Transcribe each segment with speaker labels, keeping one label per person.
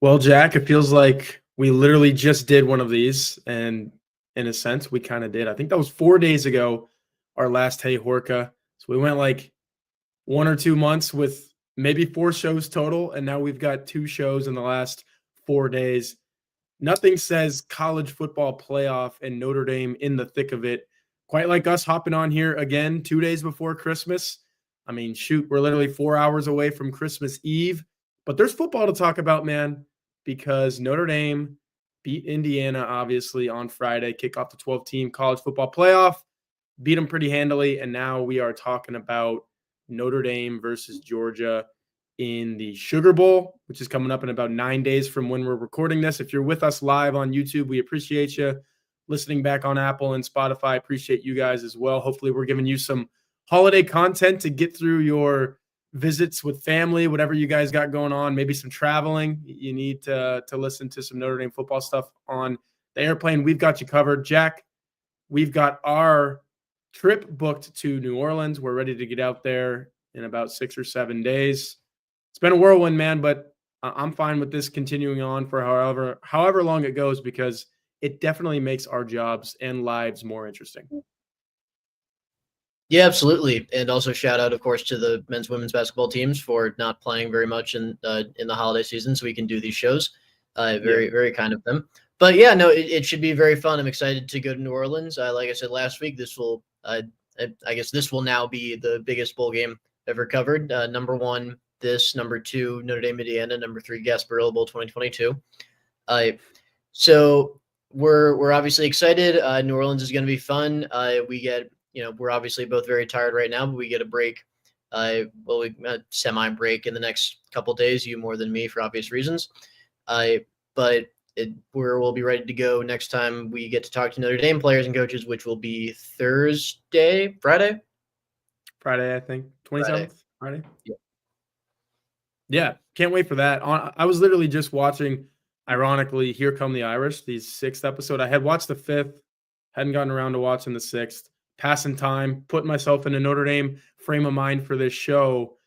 Speaker 1: Well, Jack, it feels like we literally just did one of these, and in a sense, we kind of did. I think that was 4 days ago, our last Hey Horka. So we went like 1 or 2 months with maybe 4 shows total, and now we've got 2 shows in the last 4 days. Nothing says college football playoff and Notre Dame in the thick of it, quite like us hopping on here again 2 days before Christmas. I mean, shoot, we're literally 4 hours away from Christmas Eve, but there's football to talk about, man, because Notre Dame beat Indiana, obviously, on Friday, kick off the 12-team college football playoff, beat them pretty handily, and now we are talking about Notre Dame versus Georgia in the Sugar Bowl, which is coming up in about 9 days from when we're recording this. If you're with us live on YouTube, we appreciate you. Listening back on Apple and Spotify, appreciate you guys as well. Hopefully we're giving you some holiday content to get through your visits with family, whatever you guys got going on, maybe some traveling. You need to listen to some Notre Dame football stuff on the airplane. We've got you covered. Jack, we've got our trip booked to New Orleans. We're ready to get out there in about 6 or 7 days. It's been a whirlwind, man, but I'm fine with this continuing on for however long it goes, because it definitely makes our jobs and lives more interesting.
Speaker 2: Yeah, absolutely. And also shout out, of course, to the men's, women's basketball teams for not playing very much in the holiday season, so we can do these shows. Very kind of them. But yeah, no, it should be very fun. I'm excited to go to New Orleans. Like I said last week, this will, I guess this will now be the biggest bowl game ever covered. Number one, number two, Notre Dame, Indiana, number three, Gasparilla Bowl 2022. So we're obviously excited. New Orleans is going to be fun. We're obviously both very tired right now, but we get a break. Semi-break in the next couple days. You more than me for obvious reasons. We'll be ready to go next time we get to talk to Notre Dame players and coaches, which will be Friday,
Speaker 1: I think 27th. Friday.
Speaker 2: Yeah.
Speaker 1: Yeah, can't wait for that. I was literally just watching, ironically, Here Come the Irish, the 6th episode. I had watched the 5th, hadn't gotten around to watching the 6th. Passing time, putting myself in a Notre Dame frame of mind for this show.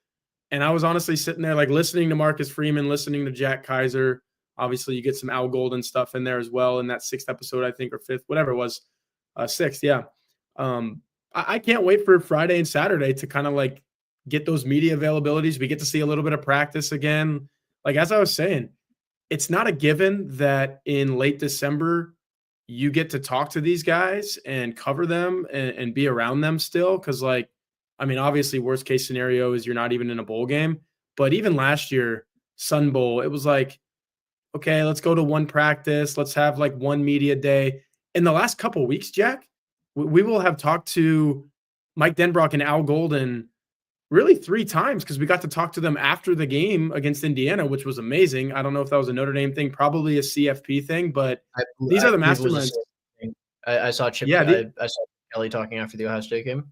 Speaker 1: And I was honestly sitting there like listening to Marcus Freeman, listening to Jack Kaiser. Obviously, you get some Al Golden stuff in there as well in that 6th episode, I think, or 5th, whatever it was. 6th, yeah. I can't wait for Friday and Saturday to kind of like get those media availabilities. We get to see a little bit of practice again. Like, as I was saying, it's not a given that in late December you get to talk to these guys and cover them and be around them still. Cause like, I mean, obviously worst case scenario is you're not even in a bowl game, but even last year, Sun Bowl, it was like, okay, let's go to one practice. Let's have like one media day. In the last couple of weeks, Jack, we will have talked to Mike Denbrock and Al Golden really 3 times, because we got to talk to them after the game against Indiana, which was amazing. I don't know if that was a Notre Dame thing, probably a CFP thing, but these are the masterminds.
Speaker 2: I saw Chip. Yeah, I saw Kelly talking after the Ohio State game.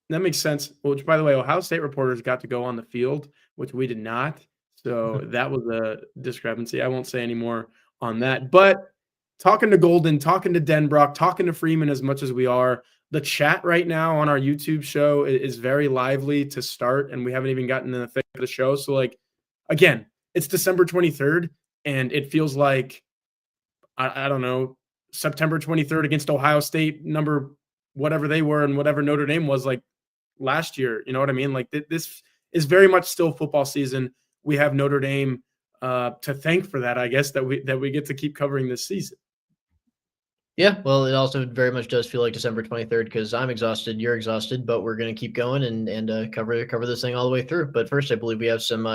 Speaker 1: That makes sense. Which, by the way, Ohio State reporters got to go on the field, which we did not. So that was a discrepancy. I won't say any more on that. But talking to Golden, talking to Denbrock, talking to Freeman as much as we are, the chat right now on our YouTube show is very lively to start, and we haven't even gotten in the thick of the show. So, like, again, it's December 23rd, and it feels like, I don't know, September 23rd against Ohio State, number whatever they were and whatever Notre Dame was like last year. You know what I mean? Like, this is very much still football season. We have Notre Dame to thank for that, I guess, that we get to keep covering this season.
Speaker 2: Yeah, well, it also very much does feel like December 23rd, because I'm exhausted, you're exhausted, but we're going to keep going and cover this thing all the way through. But first, I believe we have some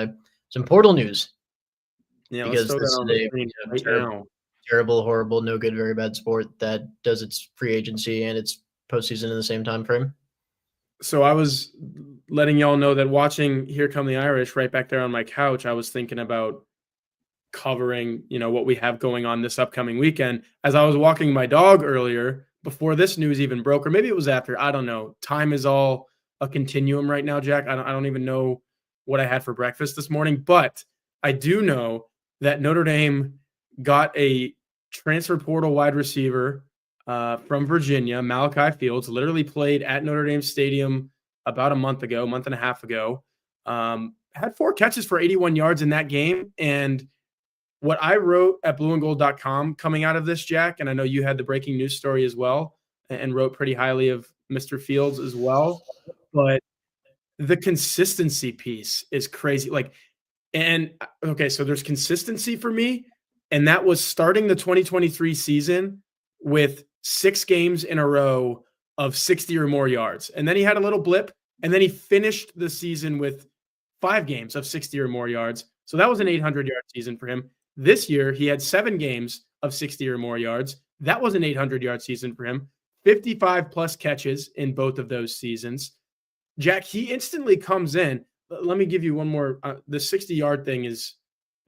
Speaker 2: portal news.
Speaker 1: Yeah,
Speaker 2: because this is a terrible, horrible, no good, very bad sport that does its free agency and its postseason in the same time frame.
Speaker 1: So I was letting y'all know that watching Here Come the Irish right back there on my couch, I was thinking about covering, what we have going on this upcoming weekend. As I was walking my dog earlier, before this news even broke, or maybe it was after, I don't know. Time is all a continuum right now, Jack. I don't even know what I had for breakfast this morning, but I do know that Notre Dame got a transfer portal wide receiver from Virginia, Malachi Fields, literally played at Notre Dame Stadium about a month and a half ago. Had 4 catches for 81 yards in that game, and what I wrote at blueandgold.com coming out of this, Jack, and I know you had the breaking news story as well and wrote pretty highly of Mr. Fields as well, but the consistency piece is crazy. Okay, so there's consistency for me, and that was starting the 2023 season with 6 games in a row of 60 or more yards. And then he had a little blip, and then he finished the season with 5 games of 60 or more yards. So that was an 800-yard season for him. This year, he had 7 games of 60 or more yards. That was an 800-yard season for him. 55-plus catches in both of those seasons. Jack, he instantly comes in. Let me give you one more. The 60-yard thing is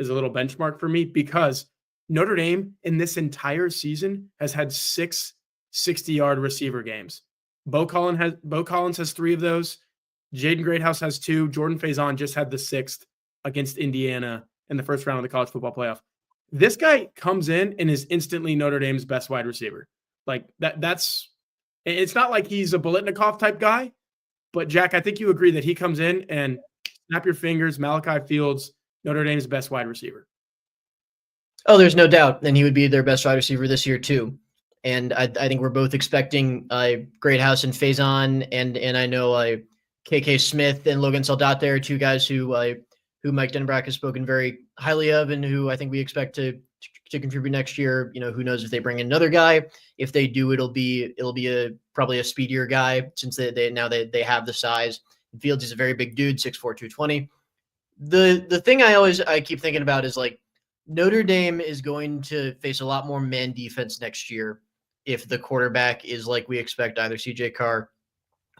Speaker 1: a little benchmark for me because Notre Dame in this entire season has had 6 60-yard receiver games. Bo Collins has 3 of those. Jaden Greathouse has 2. Jordan Faison just had the 6th against Indiana in the first round of the college football playoff. This guy comes in and is instantly Notre Dame's best wide receiver. Like that's it's not like he's a Biletnikoff type guy, but Jack, I think you agree that he comes in and snap your fingers, Malachi Fields, Notre Dame's best wide receiver.
Speaker 2: Oh, there's no doubt. And he would be their best wide receiver this year too. And I think we're both expecting Greathouse and Faison, and I know KK Smith and Logan Saldate are 2 guys who Mike Denbrock has spoken very highly of, and who I think we expect to contribute next year. You know, who knows if they bring in another guy? If they do, it'll be probably a speedier guy since they have the size. Fields is a very big dude, 6'4", 220. The thing I keep thinking about is like Notre Dame is going to face a lot more man defense next year if the quarterback is like we expect, either CJ Carr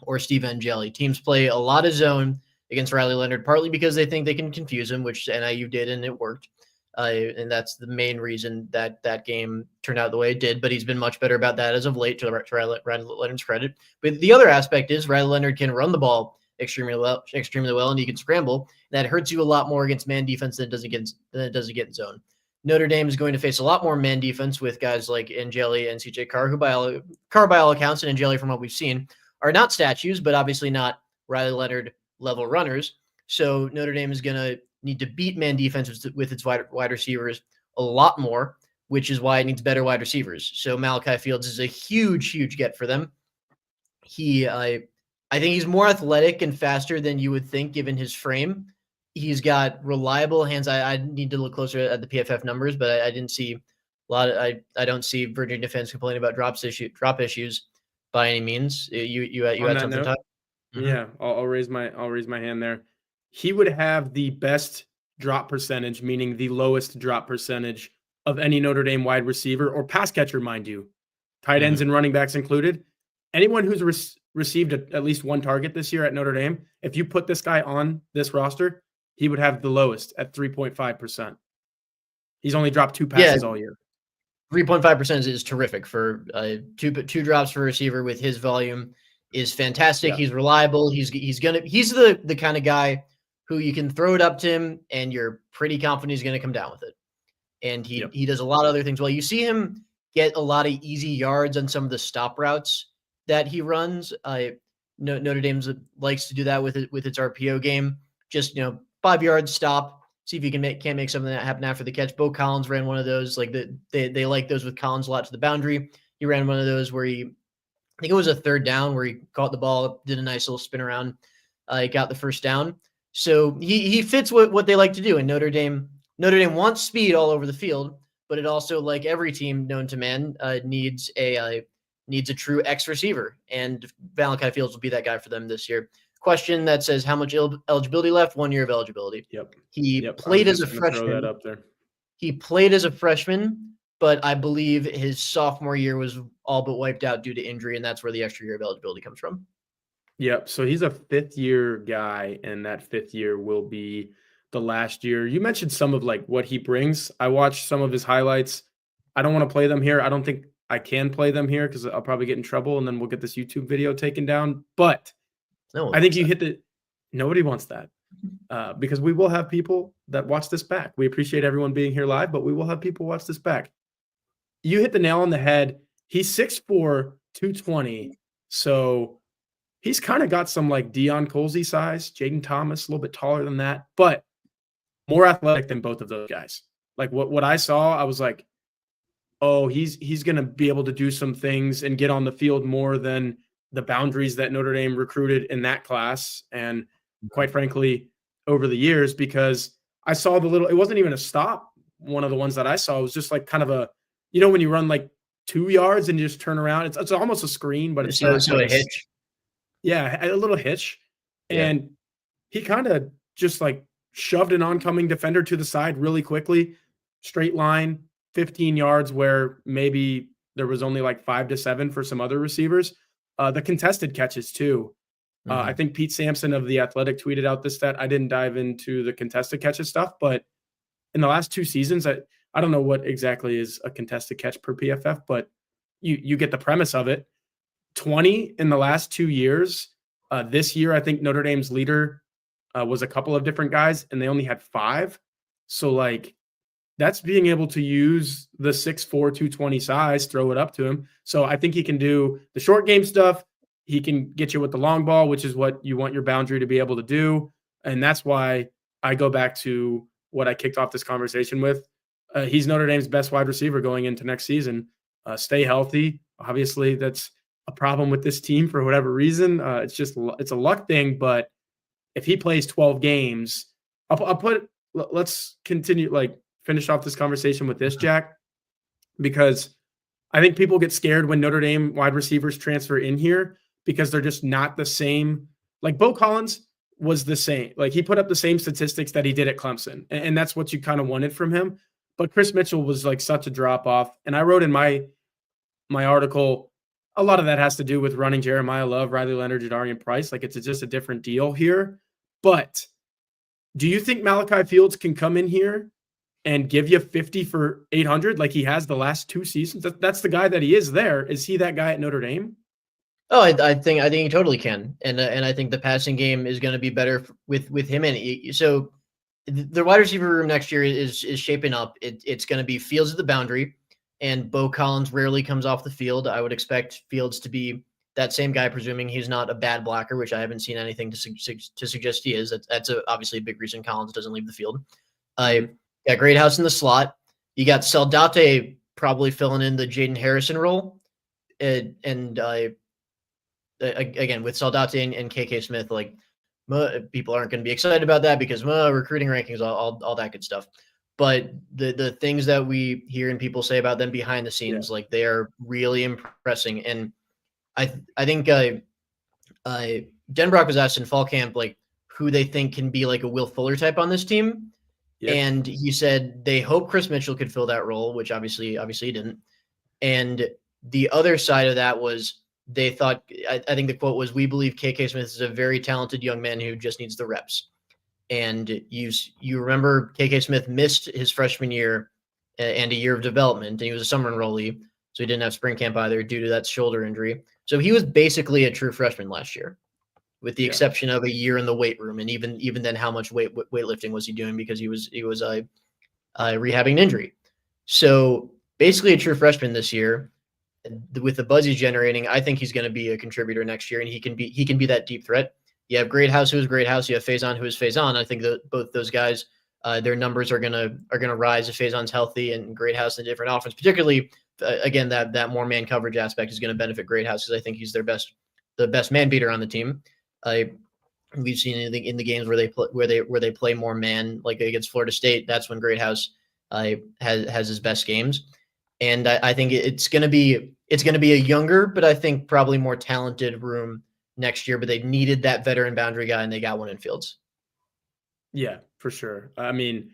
Speaker 2: or Steve Angeli. Teams play a lot of zone against Rylie Leonard, partly because they think they can confuse him, which NIU did, and it worked. And that's the main reason that game turned out the way it did. But he's been much better about that as of late, to Rylie Leonard's credit. But the other aspect is Rylie Leonard can run the ball extremely well, and he can scramble. That hurts you a lot more against man defense than it does against zone. Notre Dame is going to face a lot more man defense with guys like Angeli and CJ Carr, who by all accounts, and Angeli from what we've seen, are not statues, but obviously not Rylie Leonard level runners. So Notre Dame is going to need to beat man defense with its wide receivers a lot more, which is why it needs better wide receivers. So Malachi Fields is a huge get for them. I think he's more athletic and faster than you would think given his frame. He's got reliable hands. I need to look closer at the PFF numbers, but I didn't see a lot of, I don't see Virginia defense complaining about drop issues by any means. You had something to talk?
Speaker 1: Mm-hmm. Yeah, I'll raise my hand there. He would have the best drop percentage, meaning the lowest drop percentage of any Notre Dame wide receiver or pass catcher, mind you, tight ends and running backs included. Anyone who's received at least 1 target this year at Notre Dame, if you put this guy on this roster, he would have the lowest at 3.5%. He's only dropped 2 passes all year.
Speaker 2: 3.5% is terrific for 2 drops for a receiver with his volume is fantastic. Yeah. He's reliable. He's the kind of guy who you can throw it up to him and you're pretty confident he's going to come down with it. And he does a lot of other things well. You see him get a lot of easy yards on some of the stop routes that he runs. Notre Dame likes to do that with its RPO game. Just 5 yards stop. See if you can't make something that happen after the catch. Bo Collins ran one of those. Like they like those with Collins a lot to the boundary. He ran one of those where I think it was a 3rd down where he caught the ball, did a nice little spin around, got the 1st down. So he fits what they like to do. And Notre Dame wants speed all over the field, but it also, like every team known to man, needs a true X receiver. And Malachi Fields will be that guy for them this year. Question that says how much eligibility left? 1 year of eligibility. He played as a freshman. Throw that up there. He played as a freshman, but I believe his sophomore year was all but wiped out due to injury, and that's where the extra year of eligibility comes from.
Speaker 1: Yep. So he's a 5th-year guy, and that 5th year will be the last year. You mentioned some of like what he brings. I watched some of his highlights. I don't want to play them here. I don't think I can play them here because I'll probably get in trouble, and then we'll get this YouTube video taken down. But I think you hit nobody wants that because we will have people that watch this back. We appreciate everyone being here live, but we will have people watch this back. You hit the nail on the head. He's 6'4", 220. So he's kind of got some like Deion Colsey size, Jaden Thomas, a little bit taller than that, but more athletic than both of those guys. Like what I saw, I was like, oh, he's going to be able to do some things and get on the field more than the boundaries that Notre Dame recruited in that class. And quite frankly, over the years, because I saw it wasn't even a stop. One of the ones that I saw was just like kind of when you run like 2 yards and you just turn around, it's almost a screen, but it's
Speaker 2: So
Speaker 1: not like
Speaker 2: a hitch.
Speaker 1: yeah, a little hitch.
Speaker 2: Yeah.
Speaker 1: And he kind of just like shoved an oncoming defender to the side really quickly, straight line, 15 yards, where maybe there was only like 5 to 7 for some other receivers. The contested catches too. I think Pete Sampson of The Athletic tweeted out this stat. I didn't dive into the contested catches stuff, but in the last 2 seasons, I don't know what exactly is a contested catch per PFF, but you get the premise of it. 20 in the last 2 years. This year, I think Notre Dame's leader was a couple of different guys, and they only had 5. So, like, that's being able to use the 6'4", 220 size, throw it up to him. So I think he can do the short game stuff. He can get you with the long ball, which is what you want your boundary to be able to do. And that's why I go back to what I kicked off this conversation with. He's Notre Dame's best wide receiver going into next season. Stay healthy. Obviously, that's a problem with this team for whatever reason. It's a luck thing, but if he plays 12 games, let's continue, finish off this conversation with this, Jack, because I think people get scared when Notre Dame wide receivers transfer in here because they're just not the same. Like Bo Collins was the same. Like he put up the same statistics that he did at Clemson. And that's what you kind of wanted from him. But Chris Mitchell was like such a drop off. And I wrote in my article, a lot of that has to do with running Jeremiah Love, Rylie Leonard, Jadarian Price. Like it's just a different deal here. But do you think Malachi Fields can come in here and give you 50 for 800 like he has the last 2 seasons? That's the guy that he is there. Is he that guy at Notre Dame?
Speaker 2: Oh, I think he totally can, and I think the passing game is going to be better with him in it. So the wide receiver room next year is shaping up. It's going to be Fields at the boundary, and Bo Collins rarely comes off the field. I would expect Fields to be that same guy, presuming he's not a bad blocker, which I haven't seen anything to suggest he is. That's obviously a big reason Collins doesn't leave the field. Got Greathouse in the slot. You got Saldate probably filling in the Jaden Harrison role, and again with Saldate and KK Smith, like people aren't going to be excited about that because recruiting rankings, all that good stuff. But the things that we hear and people say about them behind the scenes, like they are really impressing. And I think Denbrock was asked in fall camp like who they think can be like a Will Fuller type on this team. Yeah. And he said they hope Chris Mitchell could fill that role, which obviously he didn't. And the other side of that was they thought, I think the quote was, "We believe KK Smith is a very talented young man who just needs the reps." And you remember KK Smith missed his freshman year and a year of development, and he was a summer enrollee, so he didn't have spring camp either due to that shoulder injury. So he was basically a true freshman last year, with the exception of a year in the weight room. And even then, how much weightlifting was he doing because he was rehabbing an injury. So basically a true freshman this year. With the buzz he's generating, I think he's going to be a contributor next year, and he can be that deep threat. You have Greathouse, who is Greathouse. You have Faison, who is Faison. I think that both those guys, their numbers are gonna rise if Faison's healthy, and Greathouse in a different offense. Particularly, again, that more man coverage aspect is going to benefit Greathouse because I think he's the best man beater on the team. We've seen in the games where they play more man, like against Florida State. That's when Greathouse has his best games. And I think it's going to be a younger, but I think probably more talented room next year. But they needed that veteran boundary guy, and they got one in Fields.
Speaker 1: Yeah, for sure. I mean,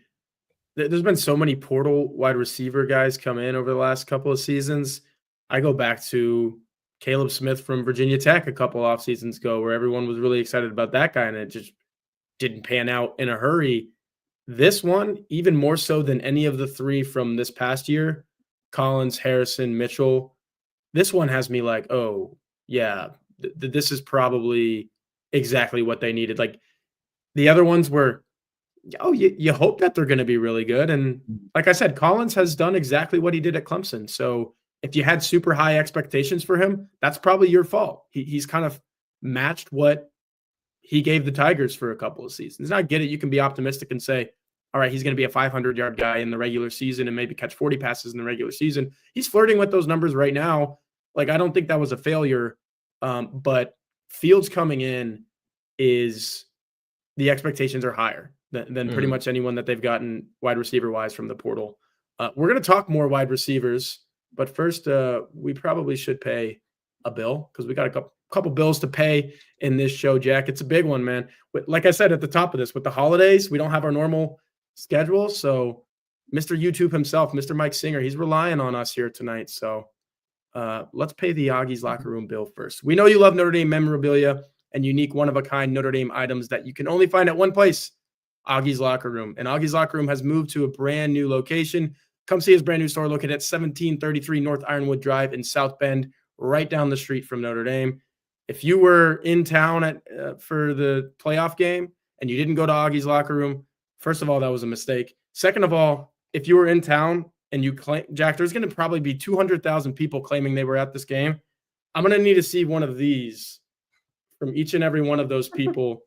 Speaker 1: there's been so many portal wide receiver guys come in over the last couple of seasons. I go back to Caleb Smith from Virginia Tech a couple off seasons ago, where everyone was really excited about that guy, and it just didn't pan out in a hurry. This one, even more so than any of the 3 from this past year, Collins, Harrison, Mitchell, this one has me like, oh, yeah, this is probably exactly what they needed. Like the other ones were, you hope that they're going to be really good. And like I said, Collins has done exactly what he did at Clemson. So if you had super high expectations for him, that's probably your fault. He's kind of matched what he gave the Tigers for a couple of seasons. And I get it. You can be optimistic and say, all right, he's going to be a 500-yard guy in the regular season and maybe catch 40 passes in the regular season. He's flirting with those numbers right now. Like, I don't think that was a failure. But Fields coming in is the expectations are higher than pretty much anyone that they've gotten wide receiver wise from the portal. We're going to talk more wide receivers, but first we probably should pay a bill because we got a couple bills to pay in this show, Jack. It's a big one, man. But like I said at the top of this, with the holidays, we don't have our normal schedule. So Mr. YouTube himself, Mr. Mike Singer, he's relying on us here tonight. So let's pay the Augie's Locker Room bill first. We know you love Notre Dame memorabilia and unique one-of-a-kind Notre Dame items that you can only find at one place, Augie's Locker Room. And Augie's Locker Room has moved to a brand new location. Come see his brand new store located at 1733 North Ironwood Drive in South Bend, right down the street from Notre Dame. If you were in town for the playoff game and you didn't go to Augie's Locker Room, first of all, that was a mistake. Second of all, if you were in town and you claim, Jack, there's going to probably be 200,000 people claiming they were at this game. I'm going to need to see one of these from each and every one of those people.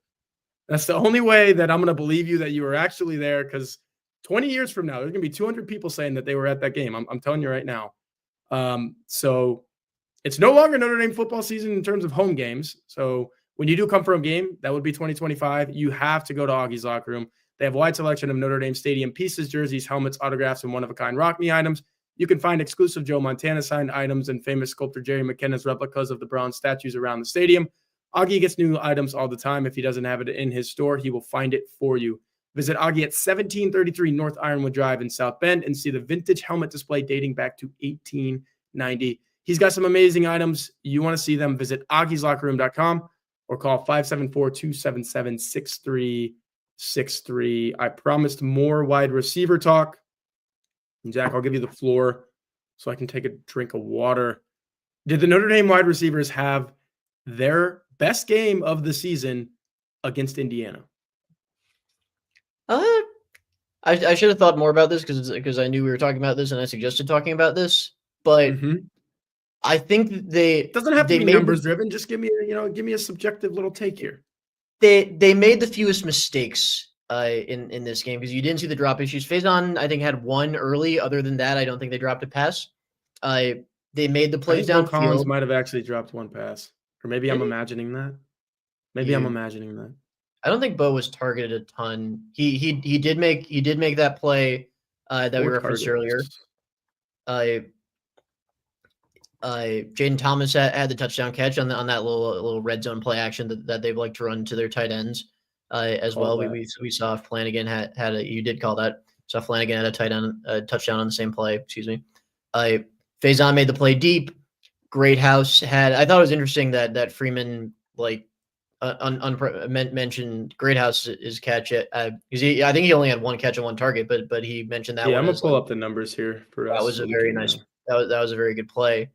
Speaker 1: That's the only way that I'm going to believe you that you were actually there, because 20 years from now, there's going to be 200 people saying that they were at that game. I'm telling you right now. So it's no longer Notre Dame football season in terms of home games. So when you do come for a game, that would be 2025. You have to go to Augie's Locker Room. They have a wide selection of Notre Dame Stadium pieces, jerseys, helmets, autographs, and one-of-a-kind Rock Me items. You can find exclusive Joe Montana signed items and famous sculptor Jerry McKenna's replicas of the bronze statues around the stadium. Auggie gets new items all the time. If he doesn't have it in his store, he will find it for you. Visit Auggie at 1733 North Ironwood Drive in South Bend and see the vintage helmet display dating back to 1890. He's got some amazing items. You want to see them, visit augieslockerroom.com or call 574-277-6363. I promised more wide receiver talk. And Jack, I'll give you the floor so I can take a drink of water. Did the Notre Dame wide receivers have their best game of the season against Indiana?
Speaker 2: I should have thought more about this because I knew we were talking about this and I suggested talking about this. But I think it
Speaker 1: doesn't have to be numbers driven. Just give me a subjective little take here.
Speaker 2: They made the fewest mistakes in this game because you didn't see the drop issues. Faison, I think, had one early. Other than that, I don't think they dropped a pass. They made the plays downfield.
Speaker 1: Collins might have actually dropped one pass, or maybe I'm imagining that. I'm imagining that.
Speaker 2: I don't think Bo was targeted a ton. He did make that play that we referenced earlier. Jaden Thomas had the touchdown catch on that little red zone play action that they like to run to their tight ends as well. We saw Flanagan had you did call that. Saw Flanagan had a touchdown on the same play. Excuse me. Faison made the play deep. Greathouse I thought it was interesting that Freeman mentioned Greathouse's catch because I think he only had one catch and one target, but he mentioned that.
Speaker 1: Yeah, I'm gonna pull up the numbers here for us.
Speaker 2: That was a very nice. That was a very good play.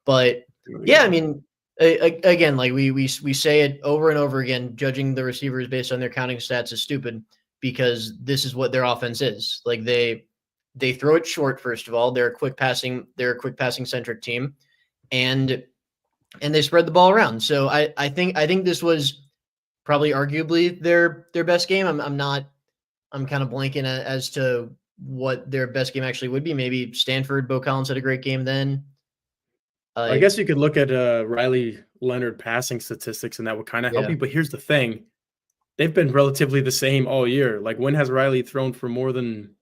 Speaker 2: But yeah, I mean, again, like we say it over and over again, judging the receivers based on their counting stats is stupid because this is what their offense is. Like they throw it short. First of all, they're a quick passing centric team, and they spread the ball around. So I think this was probably arguably their best game. I'm kind of blanking as to what their best game actually would be. Maybe Stanford. Bo Collins had a great game then.
Speaker 1: I guess you could look at Rylie Leonard passing statistics, and that would kind of help you. But here's the thing. They've been relatively the same all year. Like, when has Rylie thrown for more than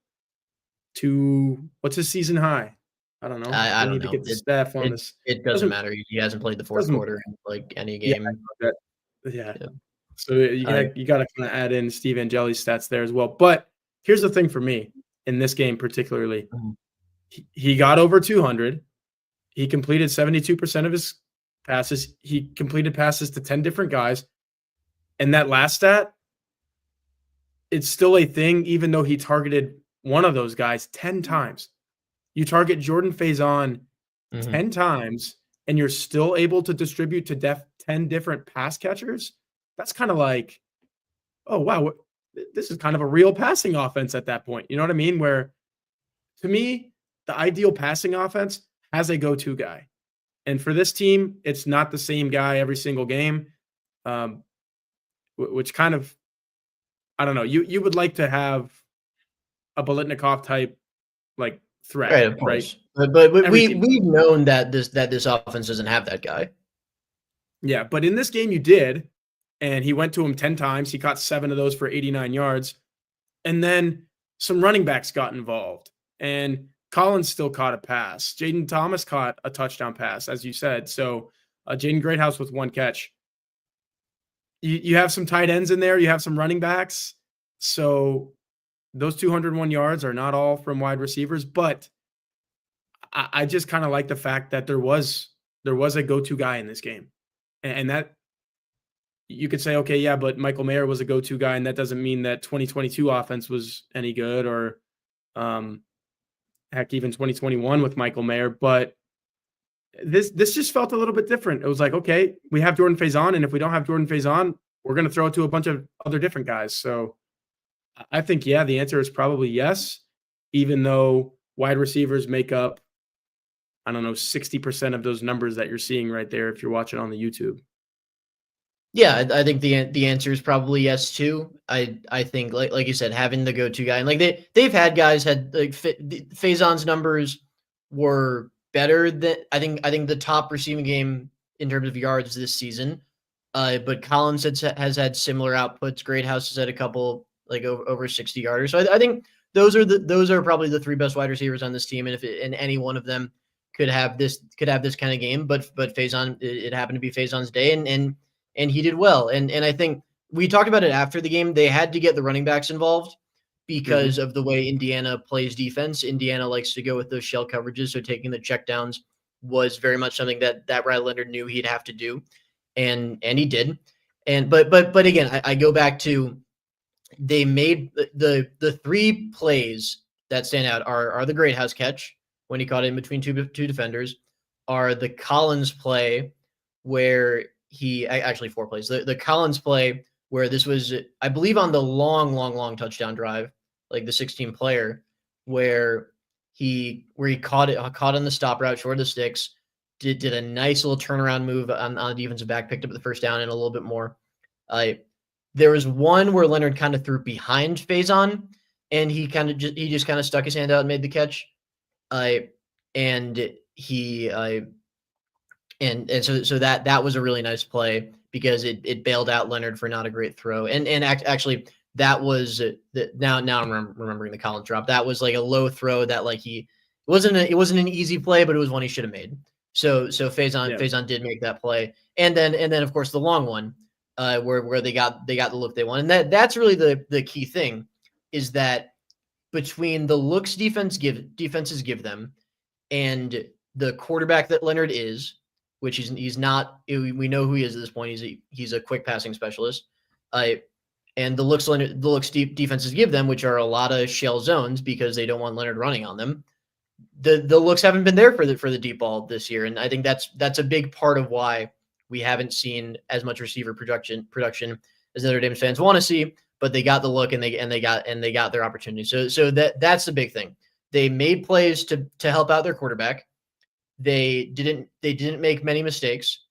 Speaker 1: what's his season high? I don't know.
Speaker 2: I don't know.
Speaker 1: To get the staff on this.
Speaker 2: It doesn't matter. He hasn't played the fourth quarter in any game.
Speaker 1: Yeah. So you got to kind of add in Steve Angeli's stats there as well. But here's the thing for me in this game particularly. He got over 200. He completed 72% of his passes. He completed passes to 10 different guys. And that last stat, it's still a thing, even though he targeted one of those guys 10 times. You target Jordan Faison 10 times, and you're still able to distribute to 10 different pass catchers. That's kind of like, oh, wow, this is kind of a real passing offense at that point. You know what I mean? Where, to me, the ideal passing offense has a go-to guy. And for this team, it's not the same guy every single game, which kind of, I don't know. You would like to have a Biletnikoff type like threat,
Speaker 2: Right, of
Speaker 1: right?
Speaker 2: course. But
Speaker 1: Every team
Speaker 2: we've known that this offense doesn't have that guy.
Speaker 1: Yeah, but in this game you did, and he went to him 10 times. He caught 7 of those for 89 yards. And then some running backs got involved. And Collins still caught a pass. Jaden Thomas caught a touchdown pass, as you said. So Jaden Greathouse with 1 catch. You have some tight ends in there. You have some running backs. So those 201 yards are not all from wide receivers. But I just kind of like the fact that there was a go-to guy in this game. And that you could say, okay, yeah, but Michael Mayer was a go-to guy, and that doesn't mean that 2022 offense was any good, or heck, even 2021 with Michael Mayer. But this just felt a little bit different. It was like, okay, we have Jordan Faison, and if we don't have Jordan Faison, we're going to throw it to a bunch of other different guys. So I think, yeah, the answer is probably yes, even though wide receivers make up, I don't know, 60% of those numbers that you're seeing right there if you're watching on the YouTube.
Speaker 2: Yeah, I think the answer is probably yes too. I think like you said, having the go-to guy, and like they've had guys had like Faison's numbers were better than I think the top receiving game in terms of yards this season. But Collins has had similar outputs. Greathouse has had a couple like over 60 yarders. So I think those are probably the 3 best wide receivers on this team, and and any one of them could have this kind of game. But Faison, it happened to be Faison's day, and he did well. And I think we talked about it after the game. They had to get the running backs involved because of the way Indiana plays defense. Indiana likes to go with those shell coverages, so taking the checkdowns was very much something that Rylie Leonard knew he'd have to do, and he did. And but again, I go back to they made the 3 plays that stand out are the Greathouse catch when he caught it in between two defenders, are the Collins play where he actually 4 plays. The Collins play where this was, I believe, on the long touchdown drive, like the 16 player, where he caught on the stop route, short of the sticks, did a nice little turnaround move on the defensive back, picked up the first down and a little bit more. There was one where Leonard kind of threw behind Faison, and he just kind of stuck his hand out and made the catch. And he and so that was a really nice play because it bailed out Leonard for not a great throw. And actually that was now I'm remembering the Collins drop. That was like a low throw that like it wasn't an easy play, but it was one he should have made. So Faison did make that play. And then of course the long one where they got the look they want. And that's really the key thing, is that between the looks defenses give them and the quarterback that Leonard is, which he's not, we know who he is at this point. He's a quick passing specialist. And the looks defenses give them, which are a lot of shell zones because they don't want Leonard running on them. The looks haven't been there for the deep ball this year, and I think that's a big part of why we haven't seen as much receiver production as Notre Dame fans want to see. But they got the look, and they got their opportunity. So that's the big thing. They made plays to help out their quarterback. They didn't make many mistakes,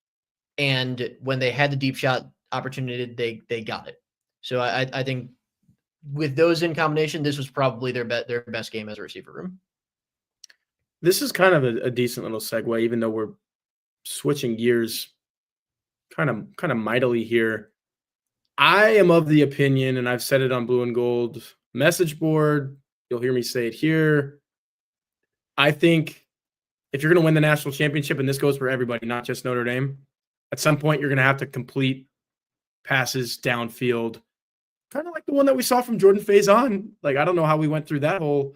Speaker 2: and when they had the deep shot opportunity, they got it. So I think with those in combination, this was probably their best game as a receiver room.
Speaker 1: This is kind of a decent little segue, even though we're switching gears kind of mightily here. I am of the opinion, and I've said it on Blue and Gold message board, you'll hear me say it here, I think if you're going to win the national championship, and this goes for everybody, not just Notre Dame, at some point you're going to have to complete passes downfield, kind of like the one that we saw from Jordan Faison. Like, I don't know how we went through that whole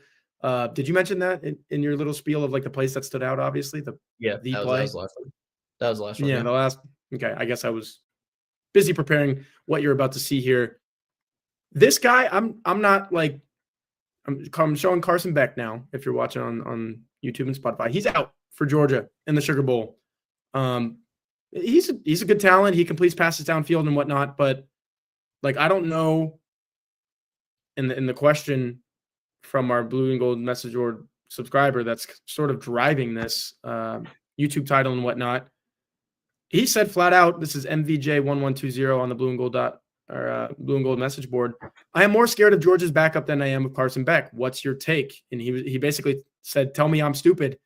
Speaker 1: did you mention that in your little spiel of like the plays that stood out? Obviously,
Speaker 2: that was the last one. That was the last one.
Speaker 1: Yeah, the last. Okay, I guess I was busy preparing what you're about to see here. This guy, I'm not like I'm showing Carson Beck now. If you're watching on YouTube and Spotify, he's out for Georgia in the Sugar Bowl. He's a good talent. He completes passes downfield and whatnot, but like I don't know. In the question from our Blue and Gold message board subscriber that's sort of driving this YouTube title and whatnot, he said flat out, this is MVJ1120 on the Blue and Gold blue and gold message board. I am more scared of Georgia's backup than I am of Carson Beck. What's your take? And he basically said, "Tell me I'm stupid."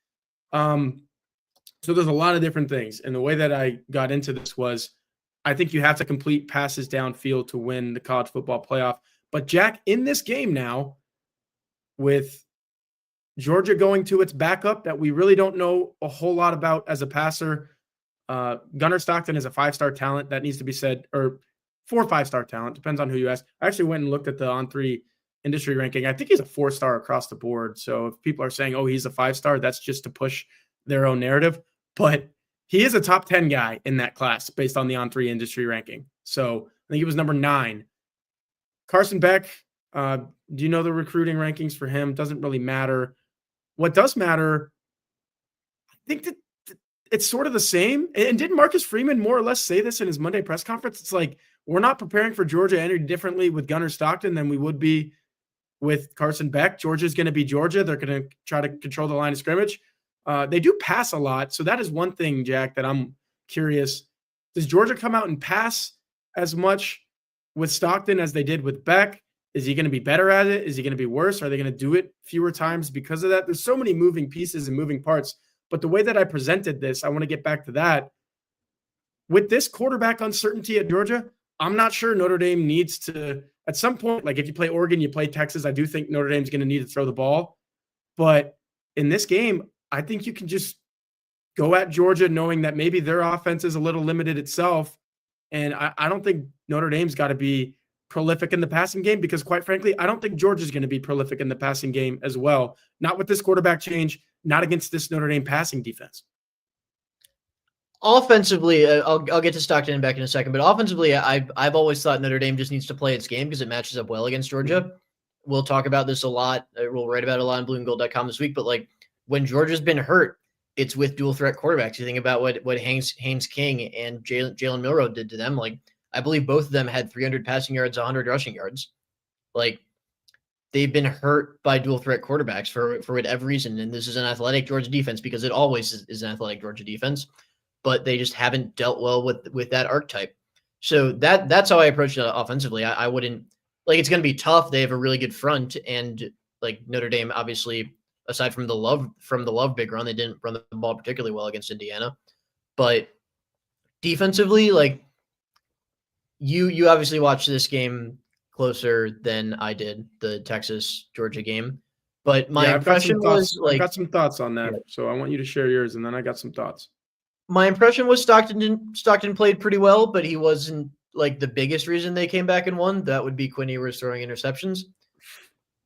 Speaker 1: So there's a lot of different things. And the way that I got into this was, I think you have to complete passes downfield to win the college football playoff. But Jack, in this game now, with Georgia going to its backup that we really don't know a whole lot about as a passer, Gunner Stockton is a 5-star talent. That needs to be said, or 4 or 5-star talent, depends on who you ask. I actually went and looked at the On3 industry ranking. I think he's a 4-star across the board. So if people are saying, oh, he's a 5-star, that's just to push their own narrative. But he is a top 10 guy in that class based on the On3 industry ranking. So I think he was number 9. Carson Beck, do you know the recruiting rankings for him? Doesn't really matter. What does matter, I think that it's sort of the same. And didn't Marcus Freeman more or less say this in his Monday press conference? It's like, we're not preparing for Georgia any differently with Gunner Stockton than we would be with Carson Beck. Georgia's going to be Georgia. They're going to try to control the line of scrimmage. They do pass a lot. So that is one thing, Jack, that I'm curious. Does Georgia come out and pass as much with Stockton as they did with Beck? Is he going to be better at it? Is he going to be worse? Are they going to do it fewer times because of that? There's so many moving pieces and moving parts. But the way that I presented this, I want to get back to that. With this quarterback uncertainty at Georgia, I'm not sure Notre Dame needs to, at some point, like if you play Oregon, you play Texas, I do think Notre Dame's going to need to throw the ball. But in this game, I think you can just go at Georgia knowing that maybe their offense is a little limited itself. And I don't think Notre Dame's got to be prolific in the passing game because, quite frankly, I don't think Georgia's going to be prolific in the passing game as well. Not with this quarterback change, not against this Notre Dame passing defense.
Speaker 2: Offensively, I'll get to Stockton and Beck in a second, but offensively, I've always thought Notre Dame just needs to play its game because it matches up well against Georgia. Mm-hmm. We'll talk about this a lot. We'll write about it a lot on blueandgold.com this week, but like when Georgia's been hurt, it's with dual threat quarterbacks. You think about what Haynes King and Jalen Milroe did to them. Like, I believe both of them had 300 passing yards, 100 rushing yards. Like, they've been hurt by dual threat quarterbacks for whatever reason. And this is an athletic Georgia defense because it always is an athletic Georgia defense, but they just haven't dealt well with that archetype. So that's how I approach it offensively. I wouldn't like, it's going to be tough. They have a really good front, and like Notre Dame, obviously, aside from the love big run, they didn't run the ball particularly well against Indiana. But defensively, like you obviously watched this game closer than I did, the Texas-Georgia game. But my impression was like,
Speaker 1: I got some thoughts on that. Yeah. So I want you to share yours, and then I got some thoughts.
Speaker 2: My impression was Stockton played pretty well, but he wasn't like the biggest reason they came back and won. That would be Quinn Ewers throwing interceptions.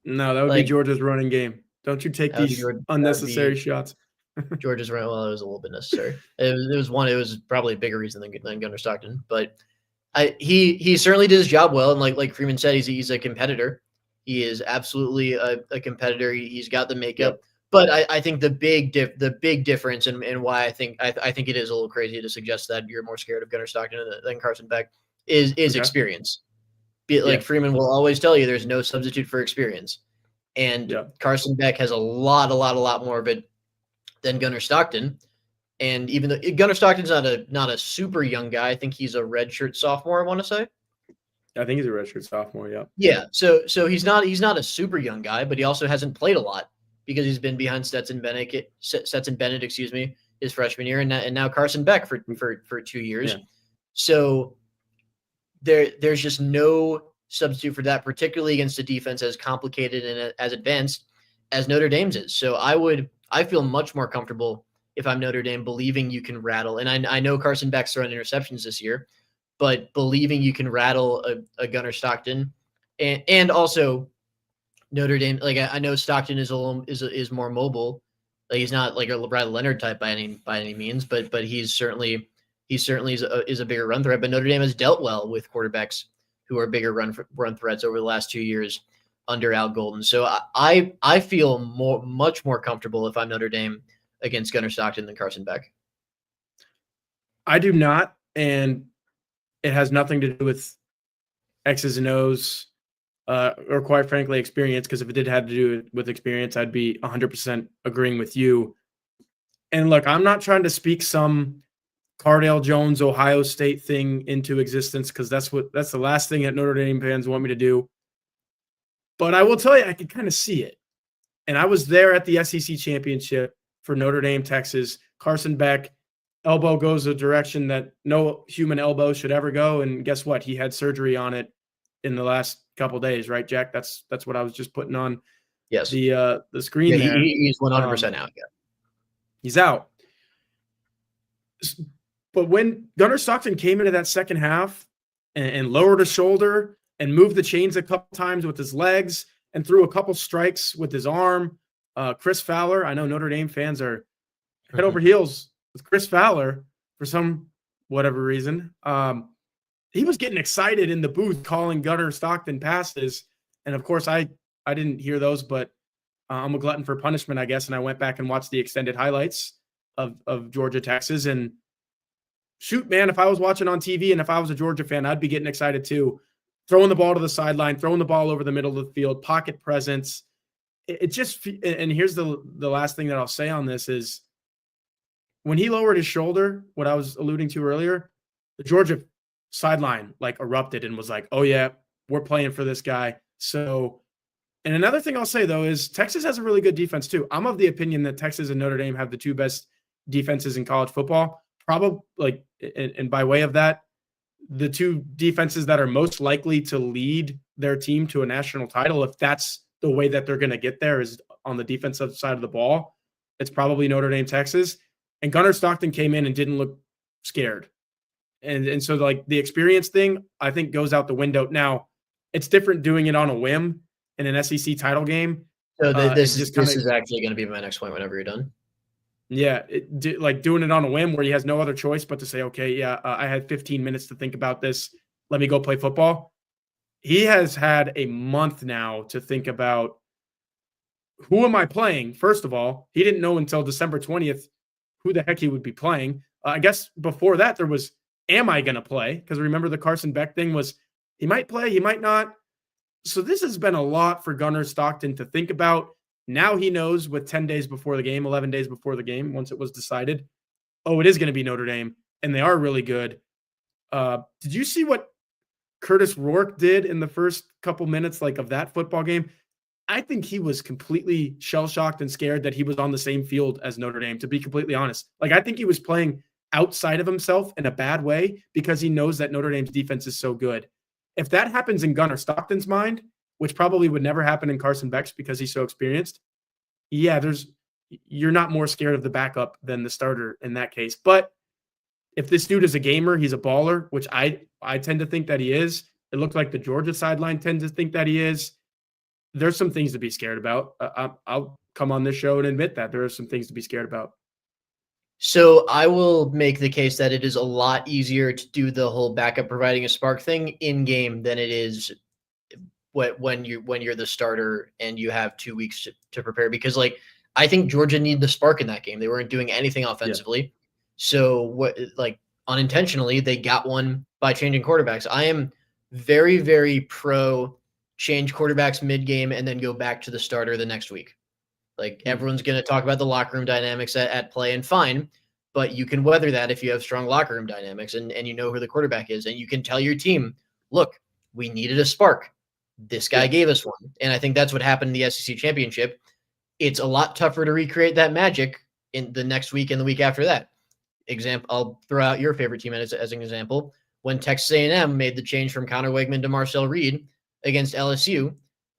Speaker 1: No, that would be Georgia's running game. Don't you take these unnecessary shots.
Speaker 2: Georgia's running. Well, it was a little bit necessary. It was probably a bigger reason than Gunner Stockton, but he certainly did his job well. And like Freeman said, he's a competitor. He is absolutely a competitor. He's got the makeup. Yep. But I think the big difference and why I think it is a little crazy to suggest that you're more scared of Gunner Stockton than Carson Beck is experience. Like Freeman will always tell you, there's no substitute for experience. And Carson Beck has a lot more of it than Gunner Stockton. And even though Gunner Stockton's not a super young guy, I think he's a redshirt sophomore, I want to say.
Speaker 1: I think he's a redshirt sophomore, yeah.
Speaker 2: Yeah, so he's not a super young guy, but he also hasn't played a lot because he's been behind Stetson Bennett, his freshman year, and now Carson Beck for 2 years. Yeah. So there's just no substitute for that, particularly against a defense as complicated and as advanced as Notre Dame's is. So I feel much more comfortable if I'm Notre Dame believing you can rattle. And I know Carson Beck's thrown interceptions this year, but believing you can rattle a Gunner Stockton and also Notre Dame, like I know Stockton is more mobile. Like he's not like a Leonard type by any means, but he's certainly is a bigger run threat. But Notre Dame has dealt well with quarterbacks who are bigger run threats over the last 2 years under Al Golden. So I feel much more comfortable if I'm Notre Dame against Gunner Stockton than Carson Beck.
Speaker 1: I do not, and it has nothing to do with X's and O's. Or quite frankly, experience, because if it did have to do with experience, I'd be 100% agreeing with you. And look, I'm not trying to speak some Cardale Jones, Ohio State thing into existence because that's the last thing that Notre Dame fans want me to do. But I will tell you, I can kind of see it. And I was there at the SEC championship for Notre Dame, Texas. Carson Beck, elbow goes a direction that no human elbow should ever go. And guess what? He had surgery on it in the last couple days, right, Jack? That's what I was just putting on the screen there.
Speaker 2: He's 100% out. Yeah.
Speaker 1: He's out. But when Gunner Stockton came into that second half and lowered his shoulder and moved the chains a couple times with his legs and threw a couple strikes with his arm, Chris Fowler, I know Notre Dame fans are head over heels with Chris Fowler for some whatever reason. He was getting excited in the booth calling Gunner Stockton passes. And of course, I didn't hear those, but I'm a glutton for punishment, I guess. And I went back and watched the extended highlights of Georgia, Texas. And shoot, man, if I was watching on TV and if I was a Georgia fan, I'd be getting excited too. Throwing the ball to the sideline, throwing the ball over the middle of the field, pocket presence. It just, and here's the last thing that I'll say on this is when he lowered his shoulder, what I was alluding to earlier, the Georgia sideline like erupted and was like, oh yeah, we're playing for this guy. So, and another thing I'll say though is Texas has a really good defense too. I'm of the opinion that Texas and Notre Dame have the two best defenses in college football. Probably and by way of that, the two defenses that are most likely to lead their team to a national title, if that's the way that they're going to get there, is on the defensive side of the ball. It's probably Notre Dame, Texas. And Gunner Stockton came in and didn't look scared. And so like the experience thing, I think goes out the window. Now, it's different doing it on a whim in an SEC title game.
Speaker 2: So this is actually going to be my next point whenever you're done.
Speaker 1: Yeah, like doing it on a whim where he has no other choice but to say, okay, yeah, I had 15 minutes to think about this. Let me go play football. He has had a month now to think about who am I playing? First of all, he didn't know until December 20th who the heck he would be playing. I guess before that there was, am I going to play? Because remember the Carson Beck thing was he might play, he might not. So this has been a lot for Gunner Stockton to think about. Now he knows with 10 days before the game, 11 days before the game, once it was decided, oh, it is going to be Notre Dame, and they are really good. Did you see what Curtis Rourke did in the first couple minutes of that football game? I think he was completely shell-shocked and scared that he was on the same field as Notre Dame, to be completely honest. I think he was playing outside of himself in a bad way because he knows that Notre Dame's defense is so good. If that happens in Gunner Stockton's mind, which probably would never happen in Carson Beck's because he's so experienced, yeah, you're not more scared of the backup than the starter in that case. But if this dude is a gamer, he's a baller, which I tend to think that he is. It looked like the Georgia sideline tends to think that he is. There's some things to be scared about. I'll come on this show and admit that there are some things to be scared about.
Speaker 2: So I will make the case that it is a lot easier to do the whole backup providing a spark thing in game than it is when you're the starter and you have 2 weeks to prepare, because I think Georgia needed the spark in that game. They weren't doing anything offensively. Yeah. So unintentionally they got one by changing quarterbacks. I am very, very pro change quarterbacks mid game and then go back to the starter the next week. Everyone's going to talk about the locker room dynamics at play, and fine, but you can weather that if you have strong locker room dynamics and you know who the quarterback is, and you can tell your team, look, we needed a spark. This guy gave us one. And I think that's what happened in the SEC championship. It's a lot tougher to recreate that magic in the next week and the week after that. I'll throw out your favorite team as an example. When Texas A&M made the change from Connor Wegman to Marcel Reed against LSU,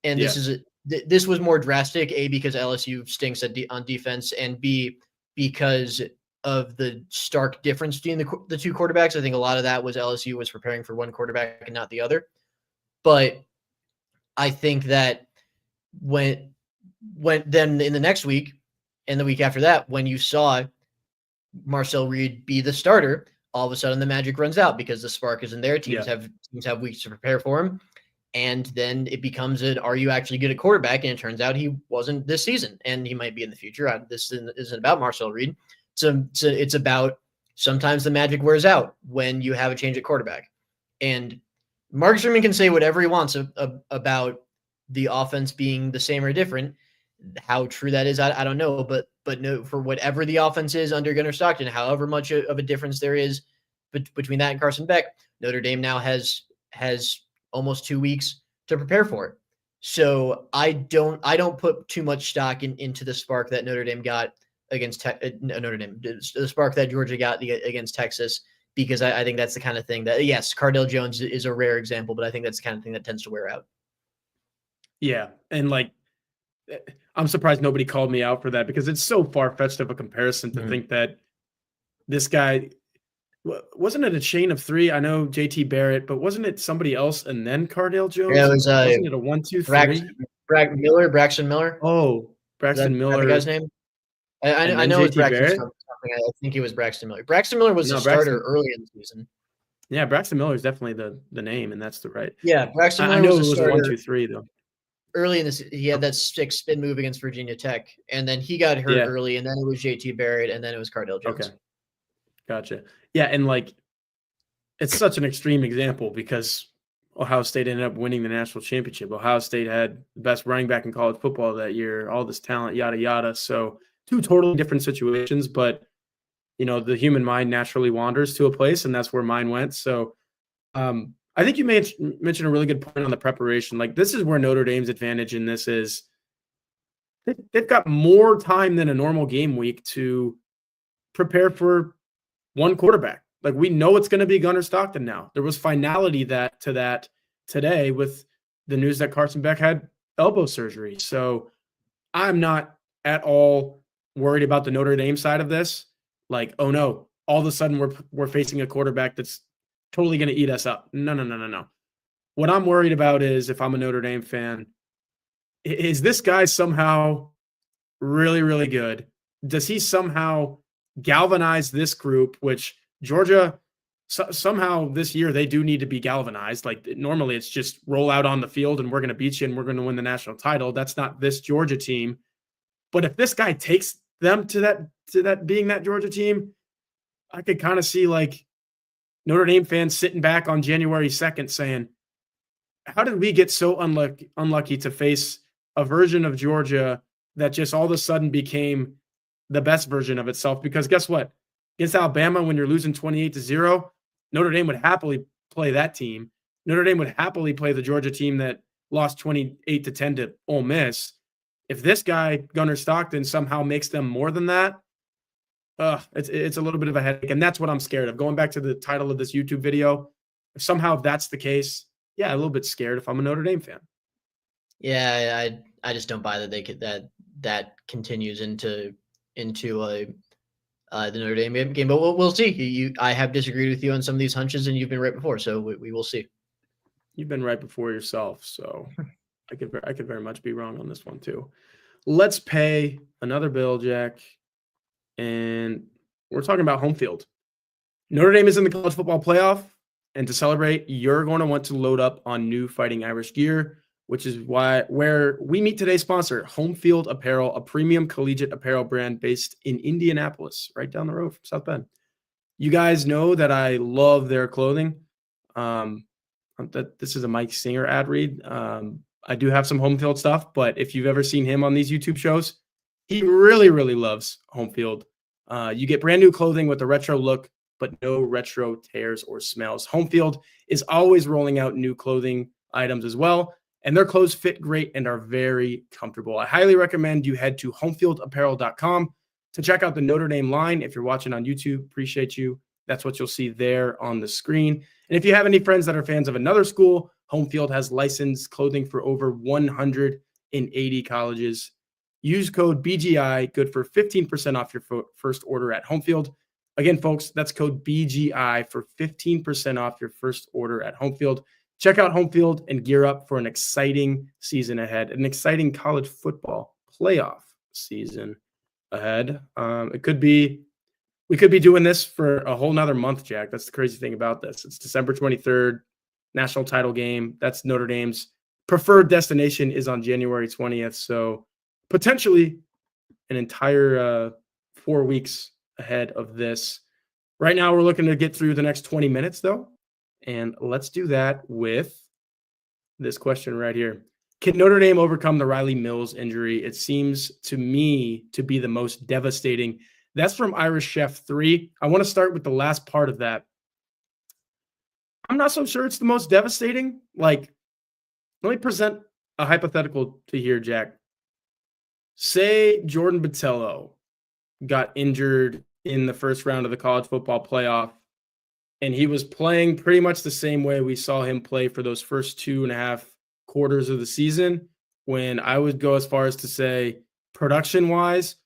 Speaker 2: and this was more drastic, A, because LSU stinks on defense, and B, because of the stark difference between the two quarterbacks. I think a lot of that was LSU was preparing for one quarterback and not the other. But I think that when then in the next week and the week after that, when you saw Marcel Reed be the starter, all of a sudden the magic runs out because the spark isn't there. Teams have weeks to prepare for him. And then it becomes are you actually good at quarterback? And it turns out he wasn't this season, and he might be in the future. This isn't about Marcel Reed. So it's about sometimes the magic wears out when you have a change at quarterback. And Mark Sherman can say whatever he wants about the offense being the same or different. How true that is, I don't know. But but no, for whatever the offense is under Gunner Stockton, however much of a difference there is between that and Carson Beck, Notre Dame now has almost 2 weeks to prepare for it. So I don't put too much stock into the spark that Notre Dame got against Notre Dame, the spark that Georgia got against Texas, because I think that's the kind of thing that, yes, Cardale Jones is a rare example, but I think that's the kind of thing that tends to wear out.
Speaker 1: Yeah, and like, I'm surprised nobody called me out for that, because it's so far-fetched of a comparison to think that this guy wasn't it a chain of 3? I know JT Barrett, but wasn't it somebody else and then Cardale Jones?
Speaker 2: Yeah, it was,
Speaker 1: wasn't it a 1, 2, 3?
Speaker 2: Braxton Miller.
Speaker 1: Oh, Braxton Miller.
Speaker 2: The guy's name? I know it was Braxton something. I think it was Braxton Miller. Braxton Miller was a starter early in the season.
Speaker 1: Yeah, Braxton Miller is definitely the name, and that's the right.
Speaker 2: Yeah, Braxton Miller
Speaker 1: I know
Speaker 2: was
Speaker 1: it was a 1, 2, 3 though.
Speaker 2: Early in this, he had that stick spin move against Virginia Tech, and then he got hurt early, and then it was JT Barrett, and then it was Cardale Jones.
Speaker 1: Okay, gotcha. Yeah, and like, it's such an extreme example because Ohio State ended up winning the national championship. Ohio State had the best running back in college football that year, all this talent, yada, yada. So 2 totally different situations, but, the human mind naturally wanders to a place, and that's where mine went. So I think you mentioned a really good point on the preparation. Like, this is where Notre Dame's advantage in this is they've got more time than a normal game week to prepare for one quarterback. Like, we know it's going to be Gunner Stockton now. There was finality to that today with the news that Carson Beck had elbow surgery. So I'm not at all worried about the Notre Dame side of this. Like, oh no, all of a sudden we're facing a quarterback that's totally going to eat us up. No. What I'm worried about is, if I'm a Notre Dame fan, is this guy somehow really, really good? Does he somehow galvanize this group, which Georgia somehow this year they do need to be galvanized? Like, normally it's just roll out on the field and we're going to beat you and we're going to win the national title. That's not this Georgia team. But if this guy takes them to that being that Georgia team, I could kind of see like Notre Dame fans sitting back on January 2nd saying, how did we get so unlucky to face a version of Georgia that just all of a sudden became the best version of itself? Because guess what? Against Alabama, when you're losing 28-0, Notre Dame would happily play that team. Notre Dame would happily play the Georgia team that lost 28-10 to Ole Miss. If this guy, Gunner Stockton, somehow makes them more than that, it's a little bit of a headache. And that's what I'm scared of. Going back to the title of this YouTube video, if somehow that's the case, yeah, a little bit scared if I'm a Notre Dame fan.
Speaker 2: Yeah, I just don't buy that they could that continues into the Notre Dame game. But we'll see. I have disagreed with you on some of these hunches, and you've been right before, so we will see.
Speaker 1: You've been right before yourself, so I could very much be wrong on this one too. Let's pay another bill, Jack, and we're talking about HomeField. Notre Dame is in the college football playoff, and to celebrate, you're going to want to load up on new Fighting Irish gear, which is where we meet today's sponsor, HomeField Apparel, a premium collegiate apparel brand based in Indianapolis, right down the road from South Bend. You guys know that I love their clothing. That this is a Mike Singer ad read. I do have some HomeField stuff, but if you've ever seen him on these YouTube shows, he really, really loves HomeField. You get brand new clothing with a retro look, but no retro tears or smells. HomeField is always rolling out new clothing items as well, and their clothes fit great and are very comfortable. I highly recommend you head to homefieldapparel.com to check out the Notre Dame line. If you're watching on YouTube, appreciate you. That's what you'll see there on the screen. And if you have any friends that are fans of another school, HomeField has licensed clothing for over 180 colleges. Use code BGI, good for 15% off your first order at HomeField. Again, folks, that's code BGI for 15% off your first order at HomeField. Check out HomeField and gear up for an exciting season ahead, an exciting college football playoff season ahead. We could be doing this for a whole nother month, Jack. That's the crazy thing about this. It's December 23rd, national title game. That's Notre Dame's preferred destination is on January 20th. So potentially an entire 4 weeks ahead of this. Right now, we're looking to get through the next 20 minutes, though. And let's do that with this question right here. Can Notre Dame overcome the Rylie Mills injury? It seems to me to be the most devastating. That's from Irish Chef 3. I want to start with the last part of that. I'm not so sure it's the most devastating. Like, let me present a hypothetical to here, Jack. Say Jordan Botelho got injured in the first round of the college football playoff, and he was playing pretty much the same way we saw him play for those first 2.5 quarters of the season, when I would go as far as to say, production-wise,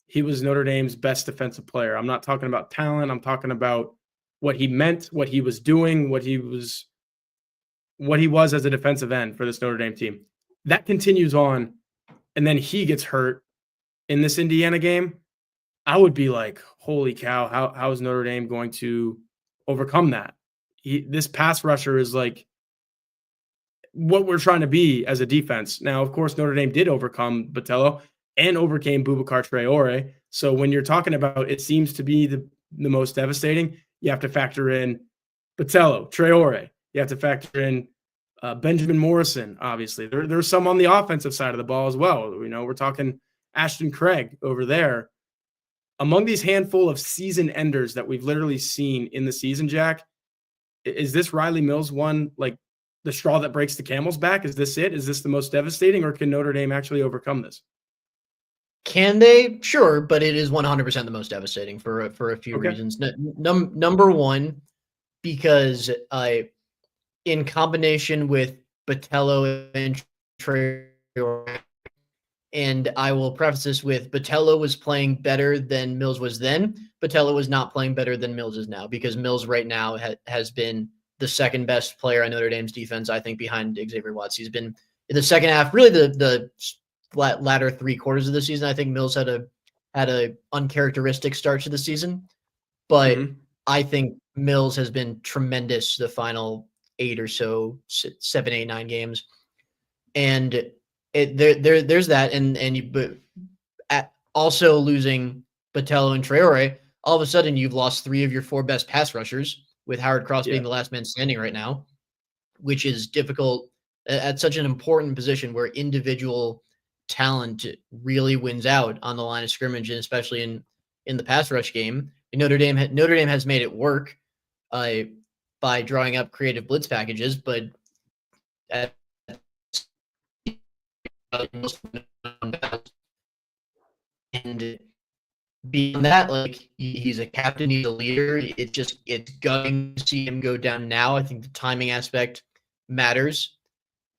Speaker 1: he was Notre Dame's best defensive player. I'm not talking about talent. I'm talking about what he meant, what he was doing, what he was as a defensive end for this Notre Dame team. That continues on, and then he gets hurt in this Indiana game. I would be like, holy cow, how is Notre Dame going to overcome that? This pass rusher is like what we're trying to be as a defense. Now, of course, Notre Dame did overcome Botelho and overcame Boubacar Traore. So when you're talking about it seems to be the most devastating, you have to factor in Botelho, Traore. You have to factor in Benjamin Morrison, obviously. There's some on the offensive side of the ball as well. You know, we're talking Ashton Craig over there. Among these handful of season enders that we've literally seen in the season, Jack, is this Rylie Mills one, like the straw that breaks the camel's back? Is this it? Is this the most devastating, or can Notre Dame actually overcome this?
Speaker 2: Can they? Sure, but it is 100% the most devastating for a few reasons. Number one, because in combination with Botelho and Traore, and I will preface this with Botelho was playing better than Mills was then. Botelho was not playing better than Mills is now, because Mills right now has been the second best player on Notre Dame's defense, I think, behind Xavier Watts. He's been in the second half, really the latter 3 quarters of the season. I think Mills had a uncharacteristic start to the season, but I think Mills has been tremendous the final 8 or so, 7, 8, 9 games, and there's that, but also losing Botelho and Traore, all of a sudden you've lost 3 of your 4 best pass rushers, with Howard Cross being the last man standing right now, which is difficult at such an important position where individual talent really wins out on the line of scrimmage, and especially in the pass rush game. And Notre Dame has made it work by drawing up creative blitz packages, but and beyond that, like, he's a captain, he's a leader. It's going to see him go down now. I think the timing aspect matters,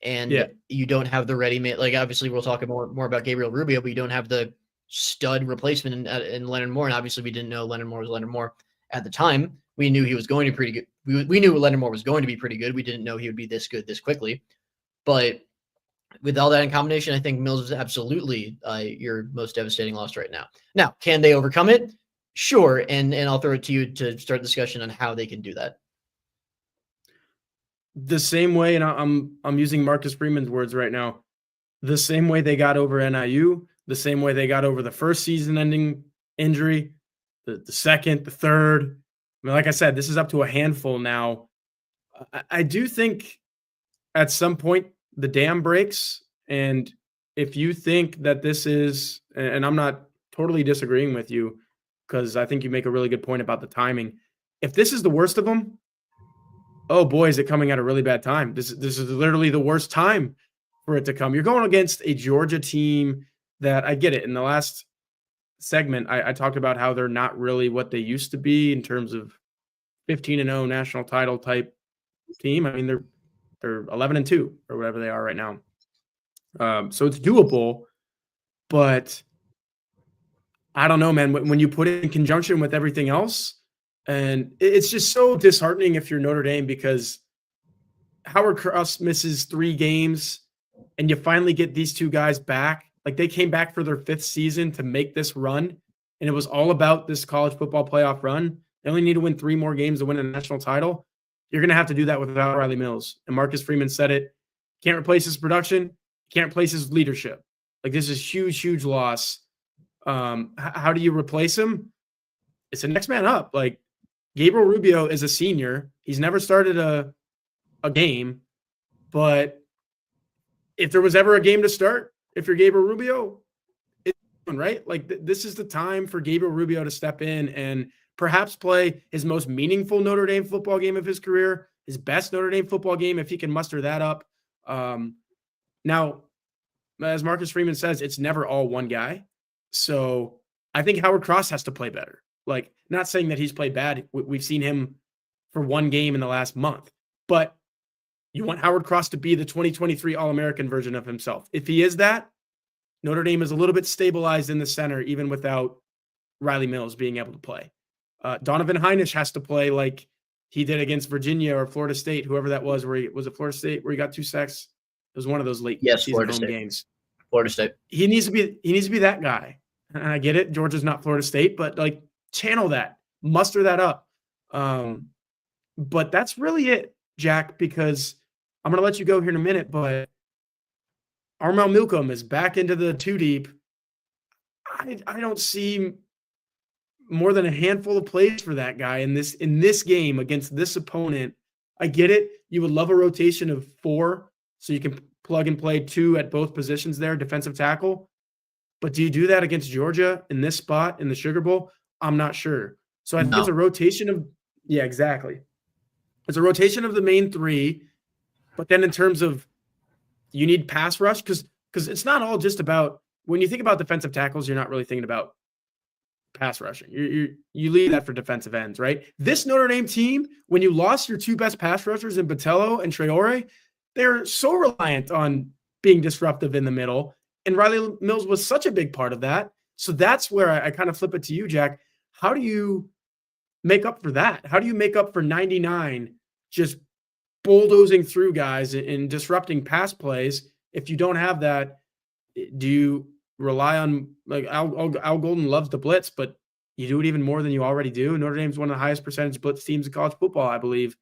Speaker 2: and you don't have the ready-made. Like, obviously, we'll talk more about Gabriel Rubio, but you don't have the stud replacement in Leonard Moore. And obviously, we didn't know Leonard Moore was Leonard Moore at the time. We knew he was going to be pretty good. We knew Leonard Moore was going to be pretty good. We didn't know he would be this good this quickly, but with all that in combination, I think Mills is absolutely your most devastating loss right now. Now, can they overcome it? Sure, and I'll throw it to you to start the discussion on how they can do that.
Speaker 1: The same way, and I'm using Marcus Freeman's words right now, the same way they got over NIU, the same way they got over the first season-ending injury, the second, the third. I mean, like I said, this is up to a handful now. I do think at some point the dam breaks, and if you think that this is, and I'm not totally disagreeing with you, because I think you make a really good point about the timing. If this is the worst of them, oh boy, is it coming at a really bad time. This is literally the worst time for it to come. You're going against a Georgia team that, I get it. In the last segment, I talked about how they're not really what they used to be in terms of 15-0 national title type team. I mean, they're 11-2 or whatever they are right now. So it's doable, but I don't know, man. When you put it in conjunction with everything else, and it's just so disheartening if you're Notre Dame, because Howard Cross misses 3 games and you finally get these 2 guys back. Like, they came back for their 5th season to make this run, and it was all about this college football playoff run. They only need to win 3 more games to win a national title. You're going to have to do that without Rylie Mills. And Marcus Freeman said it. Can't replace his production. Can't replace his leadership. Like, this is huge, huge loss. How do you replace him? It's the next man up. Like, Gabriel Rubio is a senior. He's never started a game, but if there was ever a game to start, if you're Gabriel Rubio, it's right. Like this is the time for Gabriel Rubio to step in and perhaps play his most meaningful Notre Dame football game of his career, his best Notre Dame football game, if he can muster that up. Now, as Marcus Freeman says, it's never all one guy. So I think Howard Cross has to play better. Like, not saying that he's played bad. We've seen him for one game in the last month, but you want Howard Cross to be the 2023 All-American version of himself. If he is that, Notre Dame is a little bit stabilized in the center, even without Rylie Mills being able to play. Donovan Heinisch has to play like he did against Virginia or Florida State, whoever that was, was it Florida State where he got 2 sacks? It was one of those late season home games.
Speaker 2: Florida State.
Speaker 1: He needs to be that guy. And I get it. Georgia's not Florida State, but like channel that, muster that up. But that's really it, Jack, because I'm going to let you go here in a minute, but Armel Milcom is back into the 2 deep. I don't see more than a handful of plays for that guy in this game against this opponent. I get it. You would love a rotation of 4 so you can plug and play 2 at both positions there, defensive tackle. But do you do that against Georgia in this spot in the Sugar Bowl? I'm not sure. So I think it's a rotation of – yeah, exactly. It's a rotation of the main 3, but then in terms of you need pass rush because it's not all just about – when you think about defensive tackles, you're not really thinking about pass rushing. You leave that for defensive ends, right? This Notre Dame team, when you lost your 2 best pass rushers in Botello and Traore, they're so reliant on being disruptive in the middle. And Rylie Mills was such a big part of that. So that's where I kind of flip it to you, Jack. How do you make up for that? How do you make up for 99 just bulldozing through guys and disrupting pass plays? If you don't have that, do you rely on like Al Golden loves the blitz, but you do it even more than you already do? Notre Dame's one of the highest percentage blitz teams in college football, I believe.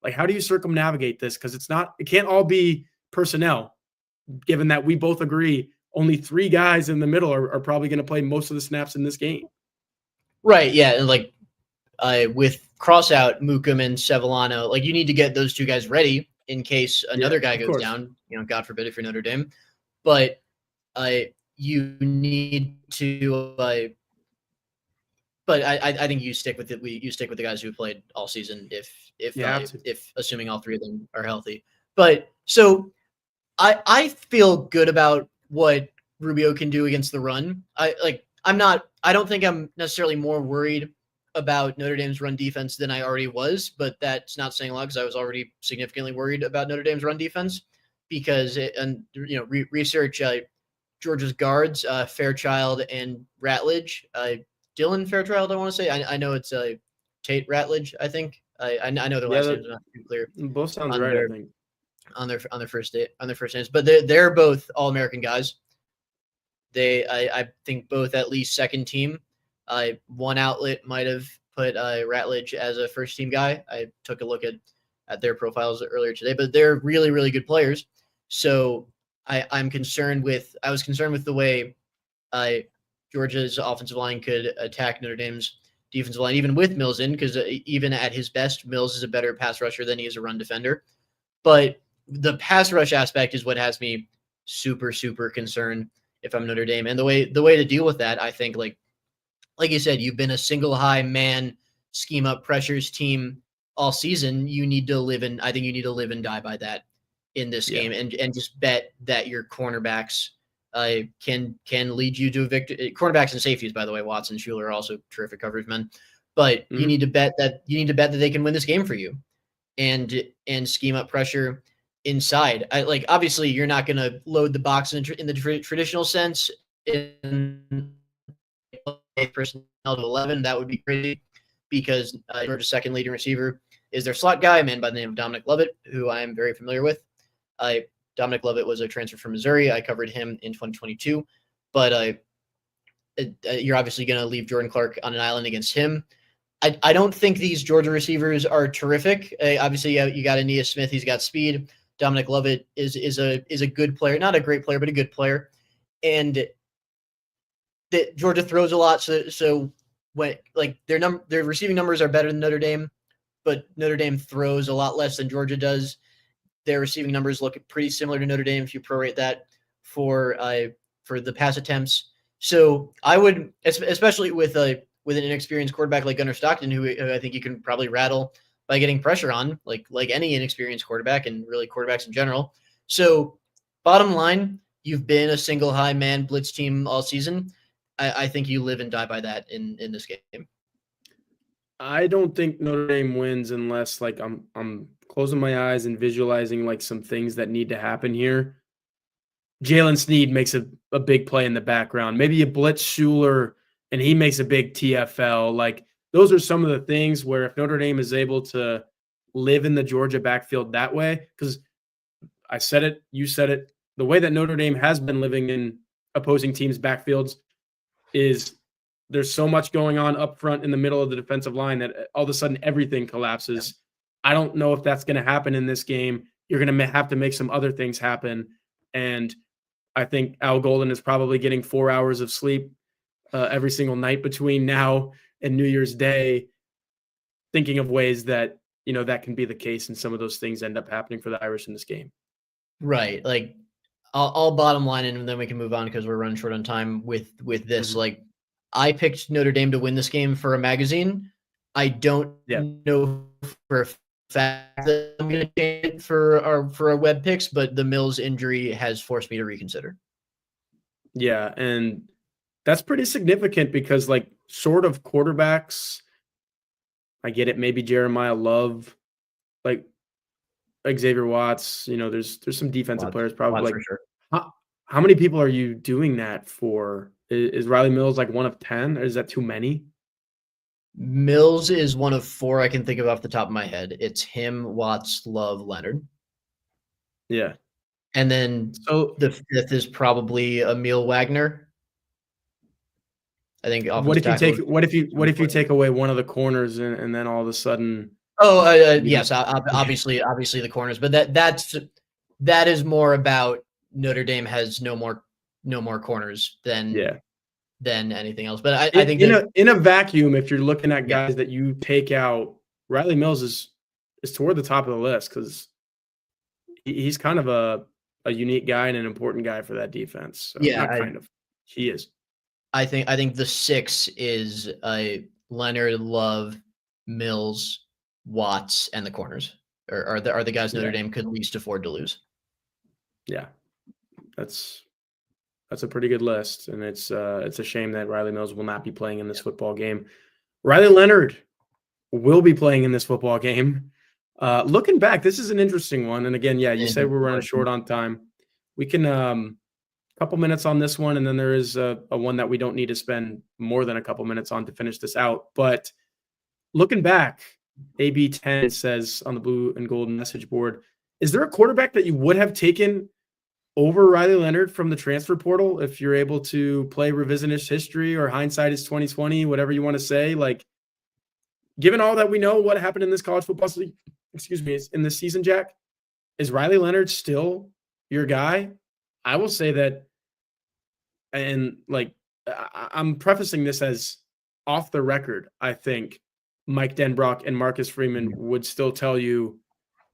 Speaker 1: Like, how do you circumnavigate this? Because it can't all be personnel, given that we both agree only 3 guys in the middle are probably going to play most of the snaps in this game. Right.
Speaker 2: Yeah. And like with cross out Mukum and Sevillano, like you need to get those 2 guys ready in case another guy goes down, God forbid if you're Notre Dame. But you need to but I think you stick with it. You stick with the guys who played all season if assuming all 3 of them are healthy. But so I feel good about what Rubio can do against the run. I don't think I'm necessarily more worried about Notre Dame's run defense than I already was, but that's not saying a lot because I was already significantly worried about Notre Dame's run defense because research Georgia's guards, Fairchild and Ratledge, Dylan Fairchild, I want to say. I know it's Tate Ratledge, I think. I know their last names are not too clear.
Speaker 1: Both sounds right, I think.
Speaker 2: On their first names, but they're both All-American guys. I think both at least second team. One outlet might have put Ratledge as a first team guy. I took a look at their profiles earlier today, but they're really, really good players. So I was concerned with the way Georgia's offensive line could attack Notre Dame's defensive line, even with Mills in, because even at his best, Mills is a better pass rusher than he is a run defender. But the pass rush aspect is what has me super, super concerned if I'm Notre Dame. And the way to deal with that, I think, like you said, you've been a single high man scheme up pressures team all season. You need to live and die by that in this game and just bet that your cornerbacks can lead you to a victory. Cornerbacks and safeties, by the way, Watson, Schuler are also terrific coverage men. But you need to bet that they can win this game for you and scheme up pressure inside. Obviously you're not going to load the box in the traditional sense in personnel to 11. That would be crazy because Georgia's second leading receiver is their slot guy, a man by the name of Dominic Lovett, who I am very familiar with. Dominic Lovett was a transfer from Missouri. I covered him in 2022, but you're obviously going to leave Jordan Clark on an island against him. I don't think these Georgia receivers are terrific. Obviously, you got Aeneas Smith. He's got speed. Dominic Lovett is a good player, not a great player, but a good player. And that Georgia throws a lot. So when their receiving numbers are better than Notre Dame, but Notre Dame throws a lot less than Georgia does. their receiving numbers look pretty similar to Notre Dame if you prorate that for the pass attempts. So I would, especially with an inexperienced quarterback like Gunner Stockton, who I think you can probably rattle by getting pressure on, like any inexperienced quarterback and really quarterbacks in general. So bottom line, you've been a single high man blitz team all season. I think you live and die by that in this game.
Speaker 1: I don't think Notre Dame wins unless like I'm closing my eyes and visualizing like some things that need to happen here. Jalen Sneed makes a big play in the background. Maybe you blitz Schuler and he makes a big TFL. Like those are some of the things where if Notre Dame is able to live in the Georgia backfield that way, because I said it, you said it, the way that Notre Dame has been living in opposing teams' backfields is there's so much going on up front in the middle of the defensive line that all of a sudden everything collapses. I don't know if that's going to happen in this game. You're going to have to make some other things happen. And I think Al Golden is probably getting 4 hours of sleep every single night between now and New Year's Day, thinking of ways that, that can be the case and some of those things end up happening for the Irish in this game.
Speaker 2: Right. Like I'll bottom line and then we can move on because we're running short on time with this.
Speaker 1: Mm-hmm.
Speaker 2: Like I picked Notre Dame to win this game for a magazine. I don't know for a fact that I'm going to change it for our web picks, but the Mills injury has forced me to reconsider.
Speaker 1: Yeah, and that's pretty significant because like sort of quarterbacks, I get it, maybe Jeremiah Love, like Xavier Watts, there's some defensive players probably.
Speaker 2: Watts
Speaker 1: like
Speaker 2: for sure.
Speaker 1: How many people are you doing that for? Is Rylie Mills like one of 10? Or is that too many?
Speaker 2: Mills is one of 4 I can think of off the top of my head. It's him, Watts, Love, Leonard.
Speaker 1: Yeah.
Speaker 2: And then the 5th is probably Emil Wagner. I think.
Speaker 1: What if you take away one of the corners and then all of a sudden?
Speaker 2: Oh, yes, obviously the corners, but that is more about Notre Dame has no more corners than anything else. But I think
Speaker 1: in a vacuum, if you're looking at guys that you take out, Rylie Mills is toward the top of the list because he's kind of a unique guy and an important guy for that defense. So he is.
Speaker 2: I think the 6 is Leonard, Love, Mills, Watts, and the corners are the guys Notre Dame could least afford to lose.
Speaker 1: Yeah, that's a pretty good list, and it's a shame that Rylie Mills will not be playing in this football game. Riley Leonard will be playing in this football game. Looking back, this is an interesting one, and again, you said we're running short on time. We can couple minutes on this one, and then there is a one that we don't need to spend more than a couple minutes on to finish this out. But looking back, AB10 says on the blue and golden message board, is there a quarterback that you would have taken over Riley Leonard from the transfer portal if you're able to play revisionist history or hindsight is 2020, whatever you want to say? Like, given all that we know what happened in this college football in this season, Jack, is Riley Leonard still your guy? I will say that, and like I'm prefacing this as off the record, I think Mike Denbrock and Marcus Freeman would still tell you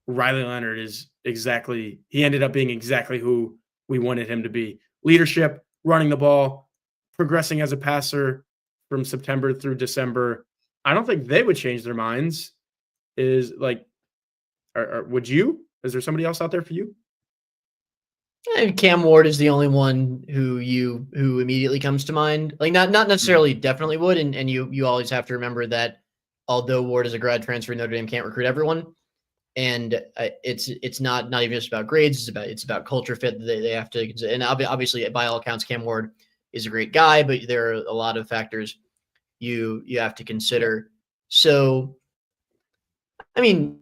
Speaker 1: Riley Leonard he ended up being exactly who we wanted him to be. Leadership, running the ball, progressing as a passer from September through December. I don't think they would change their minds. Would you? Is there somebody else out there for you?
Speaker 2: And Cam Ward is the only one who immediately comes to mind. Like not necessarily definitely would, and you always have to remember that although Ward is a grad transfer, Notre Dame can't recruit everyone, and it's not even just about grades. It's about culture fit. They have to, and obviously by all accounts, Cam Ward is a great guy, but there are a lot of factors you have to consider. So, I mean,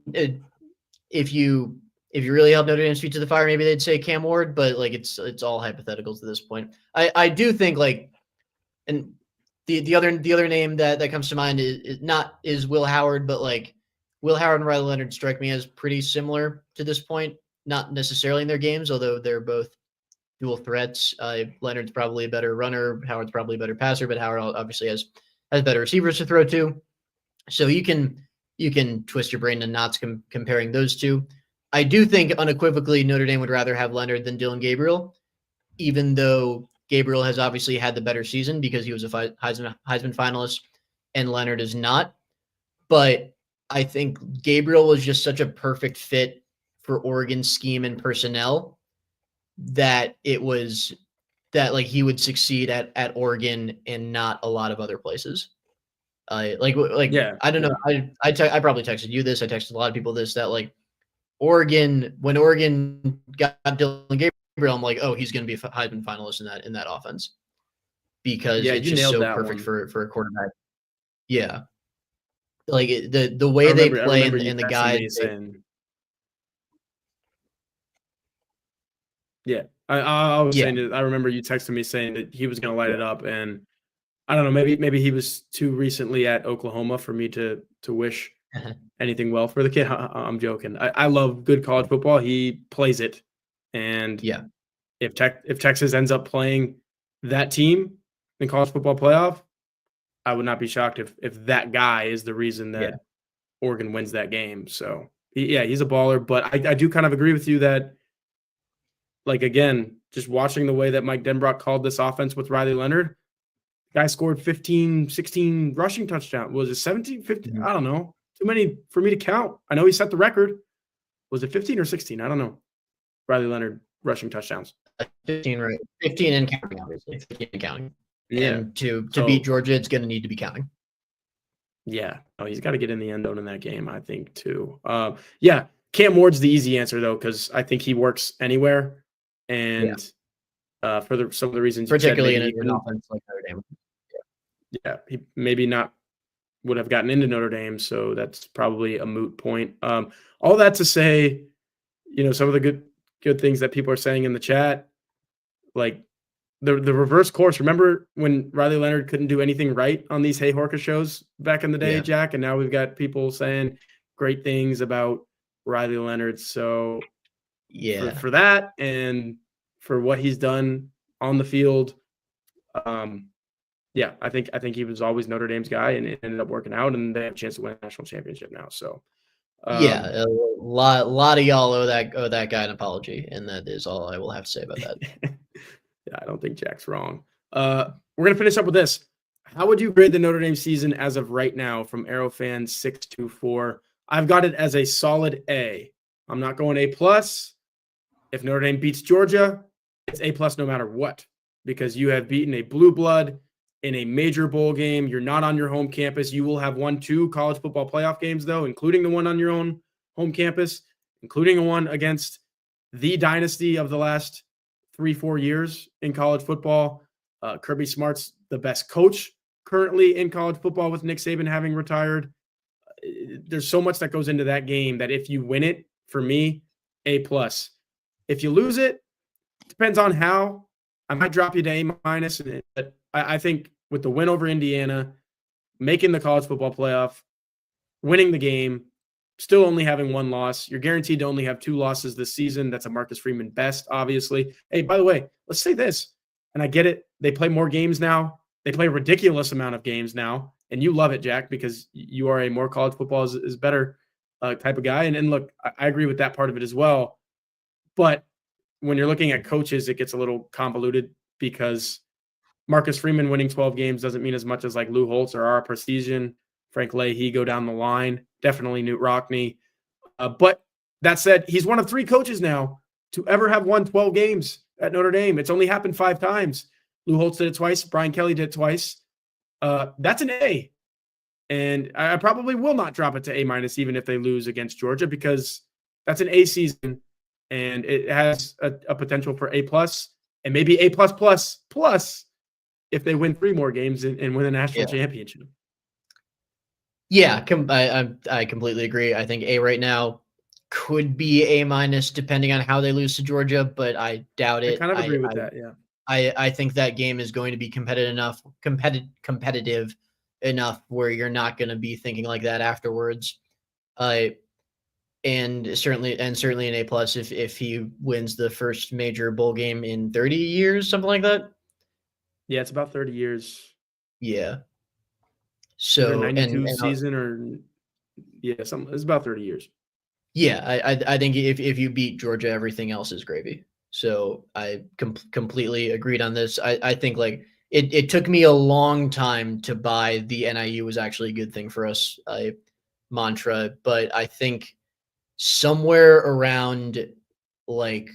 Speaker 2: if you really held Notre Dame's feet to the fire, maybe they'd say Cam Ward, but like it's all hypotheticals to this point. I do think like, and the other name that comes to mind is Will Howard, but like Will Howard and Riley Leonard strike me as pretty similar to this point. Not necessarily in their games, although they're both dual threats. Leonard's probably a better runner. Howard's probably a better passer, but Howard obviously has better receivers to throw to. So you can twist your brain in knots comparing those two. I do think unequivocally Notre Dame would rather have Leonard than Dylan Gabriel, even though Gabriel has obviously had the better season because he was a Heisman finalist and Leonard is not. But I think Gabriel was just such a perfect fit for Oregon's scheme and personnel that it was that like he would succeed at Oregon and not a lot of other places.
Speaker 1: Yeah,
Speaker 2: I don't know. I probably texted you this. I texted a lot of people this, that like Oregon, when Oregon got Dylan Gabriel, I'm like, oh, he's going to be a Heisman finalist in that offense because it's
Speaker 1: you
Speaker 2: just
Speaker 1: nailed
Speaker 2: so
Speaker 1: that
Speaker 2: perfect
Speaker 1: one.
Speaker 2: for a quarterback. Yeah, like the way they play and the guys.
Speaker 1: I was saying that I remember you texting me saying that he was going to light it up, and I don't know, maybe he was too recently at Oklahoma for me to wish anything well for the kid. I'm joking. I love good college football. He plays it, and if Texas ends up playing that team in college football playoff, I would not be shocked if that guy is the reason that Oregon wins that game. So he's a baller. But I do kind of agree with you that, like, again, just watching the way that Mike Denbrock called this offense with Rylie Leonard, the guy scored 15, 16 rushing touchdowns. Was it 17, 15? I don't know. Too many for me to count. I know he set the record. Was it 15 or 16? I don't know. Rylie Leonard rushing touchdowns.
Speaker 2: 15, right? 15 and counting, obviously. 15 and counting.
Speaker 1: Yeah.
Speaker 2: And to beat Georgia, it's going to need to be counting.
Speaker 1: Yeah. Oh, he's got to get in the end zone in that game, I think, too. Cam Ward's the easy answer, though, because I think he works anywhere. And for some of the reasons,
Speaker 2: particularly in an offense like Notre Dame.
Speaker 1: He maybe not would have gotten into Notre Dame, so that's probably a moot point. All that to say, some of the good things that people are saying in the chat, like the reverse course. Remember when Rylie Leonard couldn't do anything right on these Hey Horka shows back in the day, Jack? And now we've got people saying great things about Rylie Leonard. So for that and for what he's done on the field, I think he was always Notre Dame's guy, and it ended up working out, and they have a chance to win a national championship now. So
Speaker 2: a lot of y'all owe that guy an apology, and that is all I will have to say about that.
Speaker 1: I don't think Jack's wrong. We're gonna finish up with this. How would you grade the Notre Dame season as of right now from Aerofan 624? I've got it as a solid A. I'm not going A+. If Notre Dame beats Georgia, it's A+ no matter what, because you have beaten a blue blood in a major bowl game. You're not on your home campus. You will have won 2 college football playoff games, though, including the one on your own home campus, including a one against the dynasty of the last 3-4 years in college football. Kirby Smart's the best coach currently in college football with Nick Saban having retired. There's so much that goes into that game that if you win it, for me, A+. If you lose it, depends on how. I might drop you to A-, but I think with the win over Indiana, making the college football playoff, winning the game, still only having 1 loss, you're guaranteed to only have 2 losses this season. That's a Marcus Freeman best, obviously. Hey, by the way, let's say this, and I get it. They play more games now. They play a ridiculous amount of games now, and you love it, Jack, because you are a more college football is better type of guy. And look, I agree with that part of it as well. But when you're looking at coaches, it gets a little convoluted because Marcus Freeman winning 12 games doesn't mean as much as like Lou Holtz or Ara Precision, Frank Leahy go down the line. Definitely Newt Rockne. But that said, he's one of 3 coaches now to ever have won 12 games at Notre Dame. It's only happened 5 times. Lou Holtz did it twice. Brian Kelly did it twice. That's an A. And I probably will not drop it to A- even if they lose against Georgia, because that's an A season. And it has a potential for A+, and maybe A+++ if they win 3 more games and win a national championship.
Speaker 2: Yeah, I completely agree. I think A right now could be A- depending on how they lose to Georgia, but I doubt it.
Speaker 1: I kind of agree with that, yeah.
Speaker 2: I think that game is going to be competitive enough where you're not going to be thinking like that afterwards. And certainly an A+ if he wins the first major bowl game in 30 years, something like that.
Speaker 1: Yeah, it's about 30 years.
Speaker 2: Yeah. So
Speaker 1: 92 season it's about 30 years.
Speaker 2: Yeah, I think if you beat Georgia, everything else is gravy. So I completely agreed on this. I think like it took me a long time to buy the NIU was actually a good thing for us mantra, but I think somewhere around like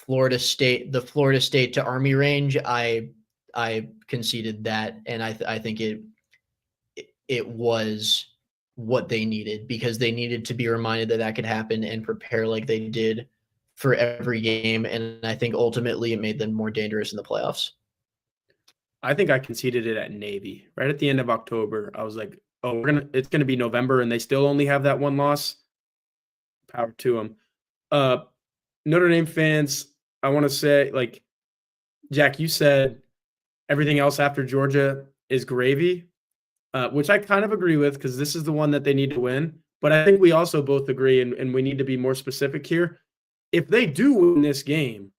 Speaker 2: the Florida State to Army range, I conceded that, and I think it was what they needed, because they needed to be reminded that that could happen and prepare like they did for every game. And I think ultimately it made them more dangerous in the playoffs.
Speaker 1: I think I conceded it at Navy right at the end of October. I was like, oh, it's gonna be November, and they still only have that one loss. Power to them. Notre Dame fans, I want to say, like, Jack, you said everything else after Georgia is gravy, which I kind of agree with, because this is the one that they need to win. But I think we also both agree, and we need to be more specific here. If they do win this game,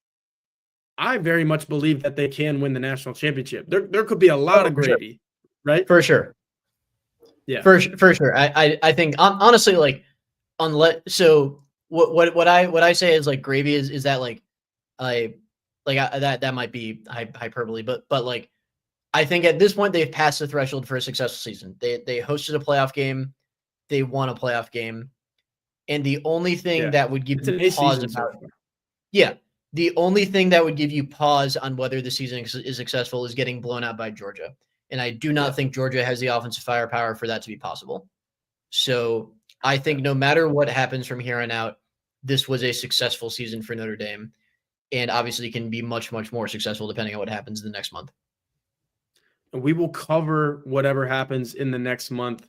Speaker 1: I very much believe that they can win the national championship. There could be a lot of gravy, right?
Speaker 2: For sure.
Speaker 1: Yeah.
Speaker 2: For sure. I think honestly, like, unless so what I say is like gravy is that like that might be hyperbole, but like I think at this point they've passed the threshold for a successful season. They hosted a playoff game, they won a playoff game, and the only thing that would give you pause about the only thing that would give you pause on whether the season is successful is getting blown out by Georgia. And I do not think Georgia has the offensive firepower for that to be possible. So I think no matter what happens from here on out, this was a successful season for Notre Dame, and obviously can be much, much more successful depending on what happens in the next month.
Speaker 1: We will cover whatever happens in the next month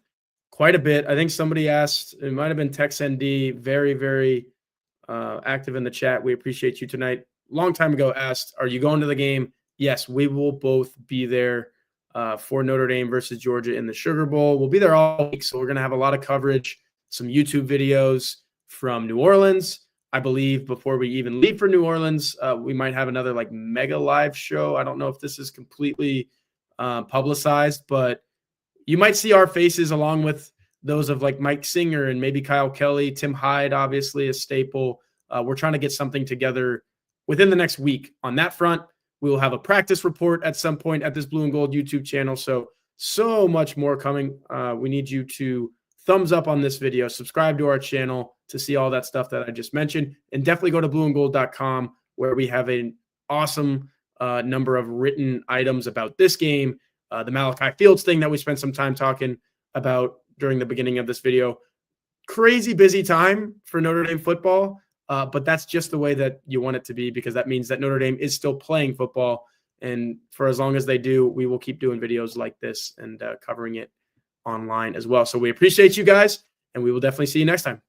Speaker 1: quite a bit. I think somebody asked, it might have been TexND, very, very active in the chat. We appreciate you tonight. Long time ago asked, are you going to the game? Yes, we will both be there for Notre Dame versus Georgia in the Sugar Bowl. We'll be there all week, so we're going to have a lot of coverage, some YouTube videos from New Orleans. I believe before we even leave for New Orleans, we might have another like mega live show. I don't know if this is completely publicized, but you might see our faces along with those of like Mike Singer and maybe Kyle Kelly, Tim Hyde, obviously a staple. We're trying to get something together within the next week on that front. We will have a practice report at some point at this Blue and Gold YouTube channel. So much more coming. We need you to thumbs up on this video, subscribe to our channel to see all that stuff that I just mentioned, and definitely go to blueandgold.com, where we have an awesome number of written items about this game, the Malachi Fields thing that we spent some time talking about during the beginning of this video. Crazy busy time for Notre Dame football, but that's just the way that you want it to be, because that means that Notre Dame is still playing football. And for as long as they do, we will keep doing videos like this and covering it online as well. So we appreciate you guys, and we will definitely see you next time.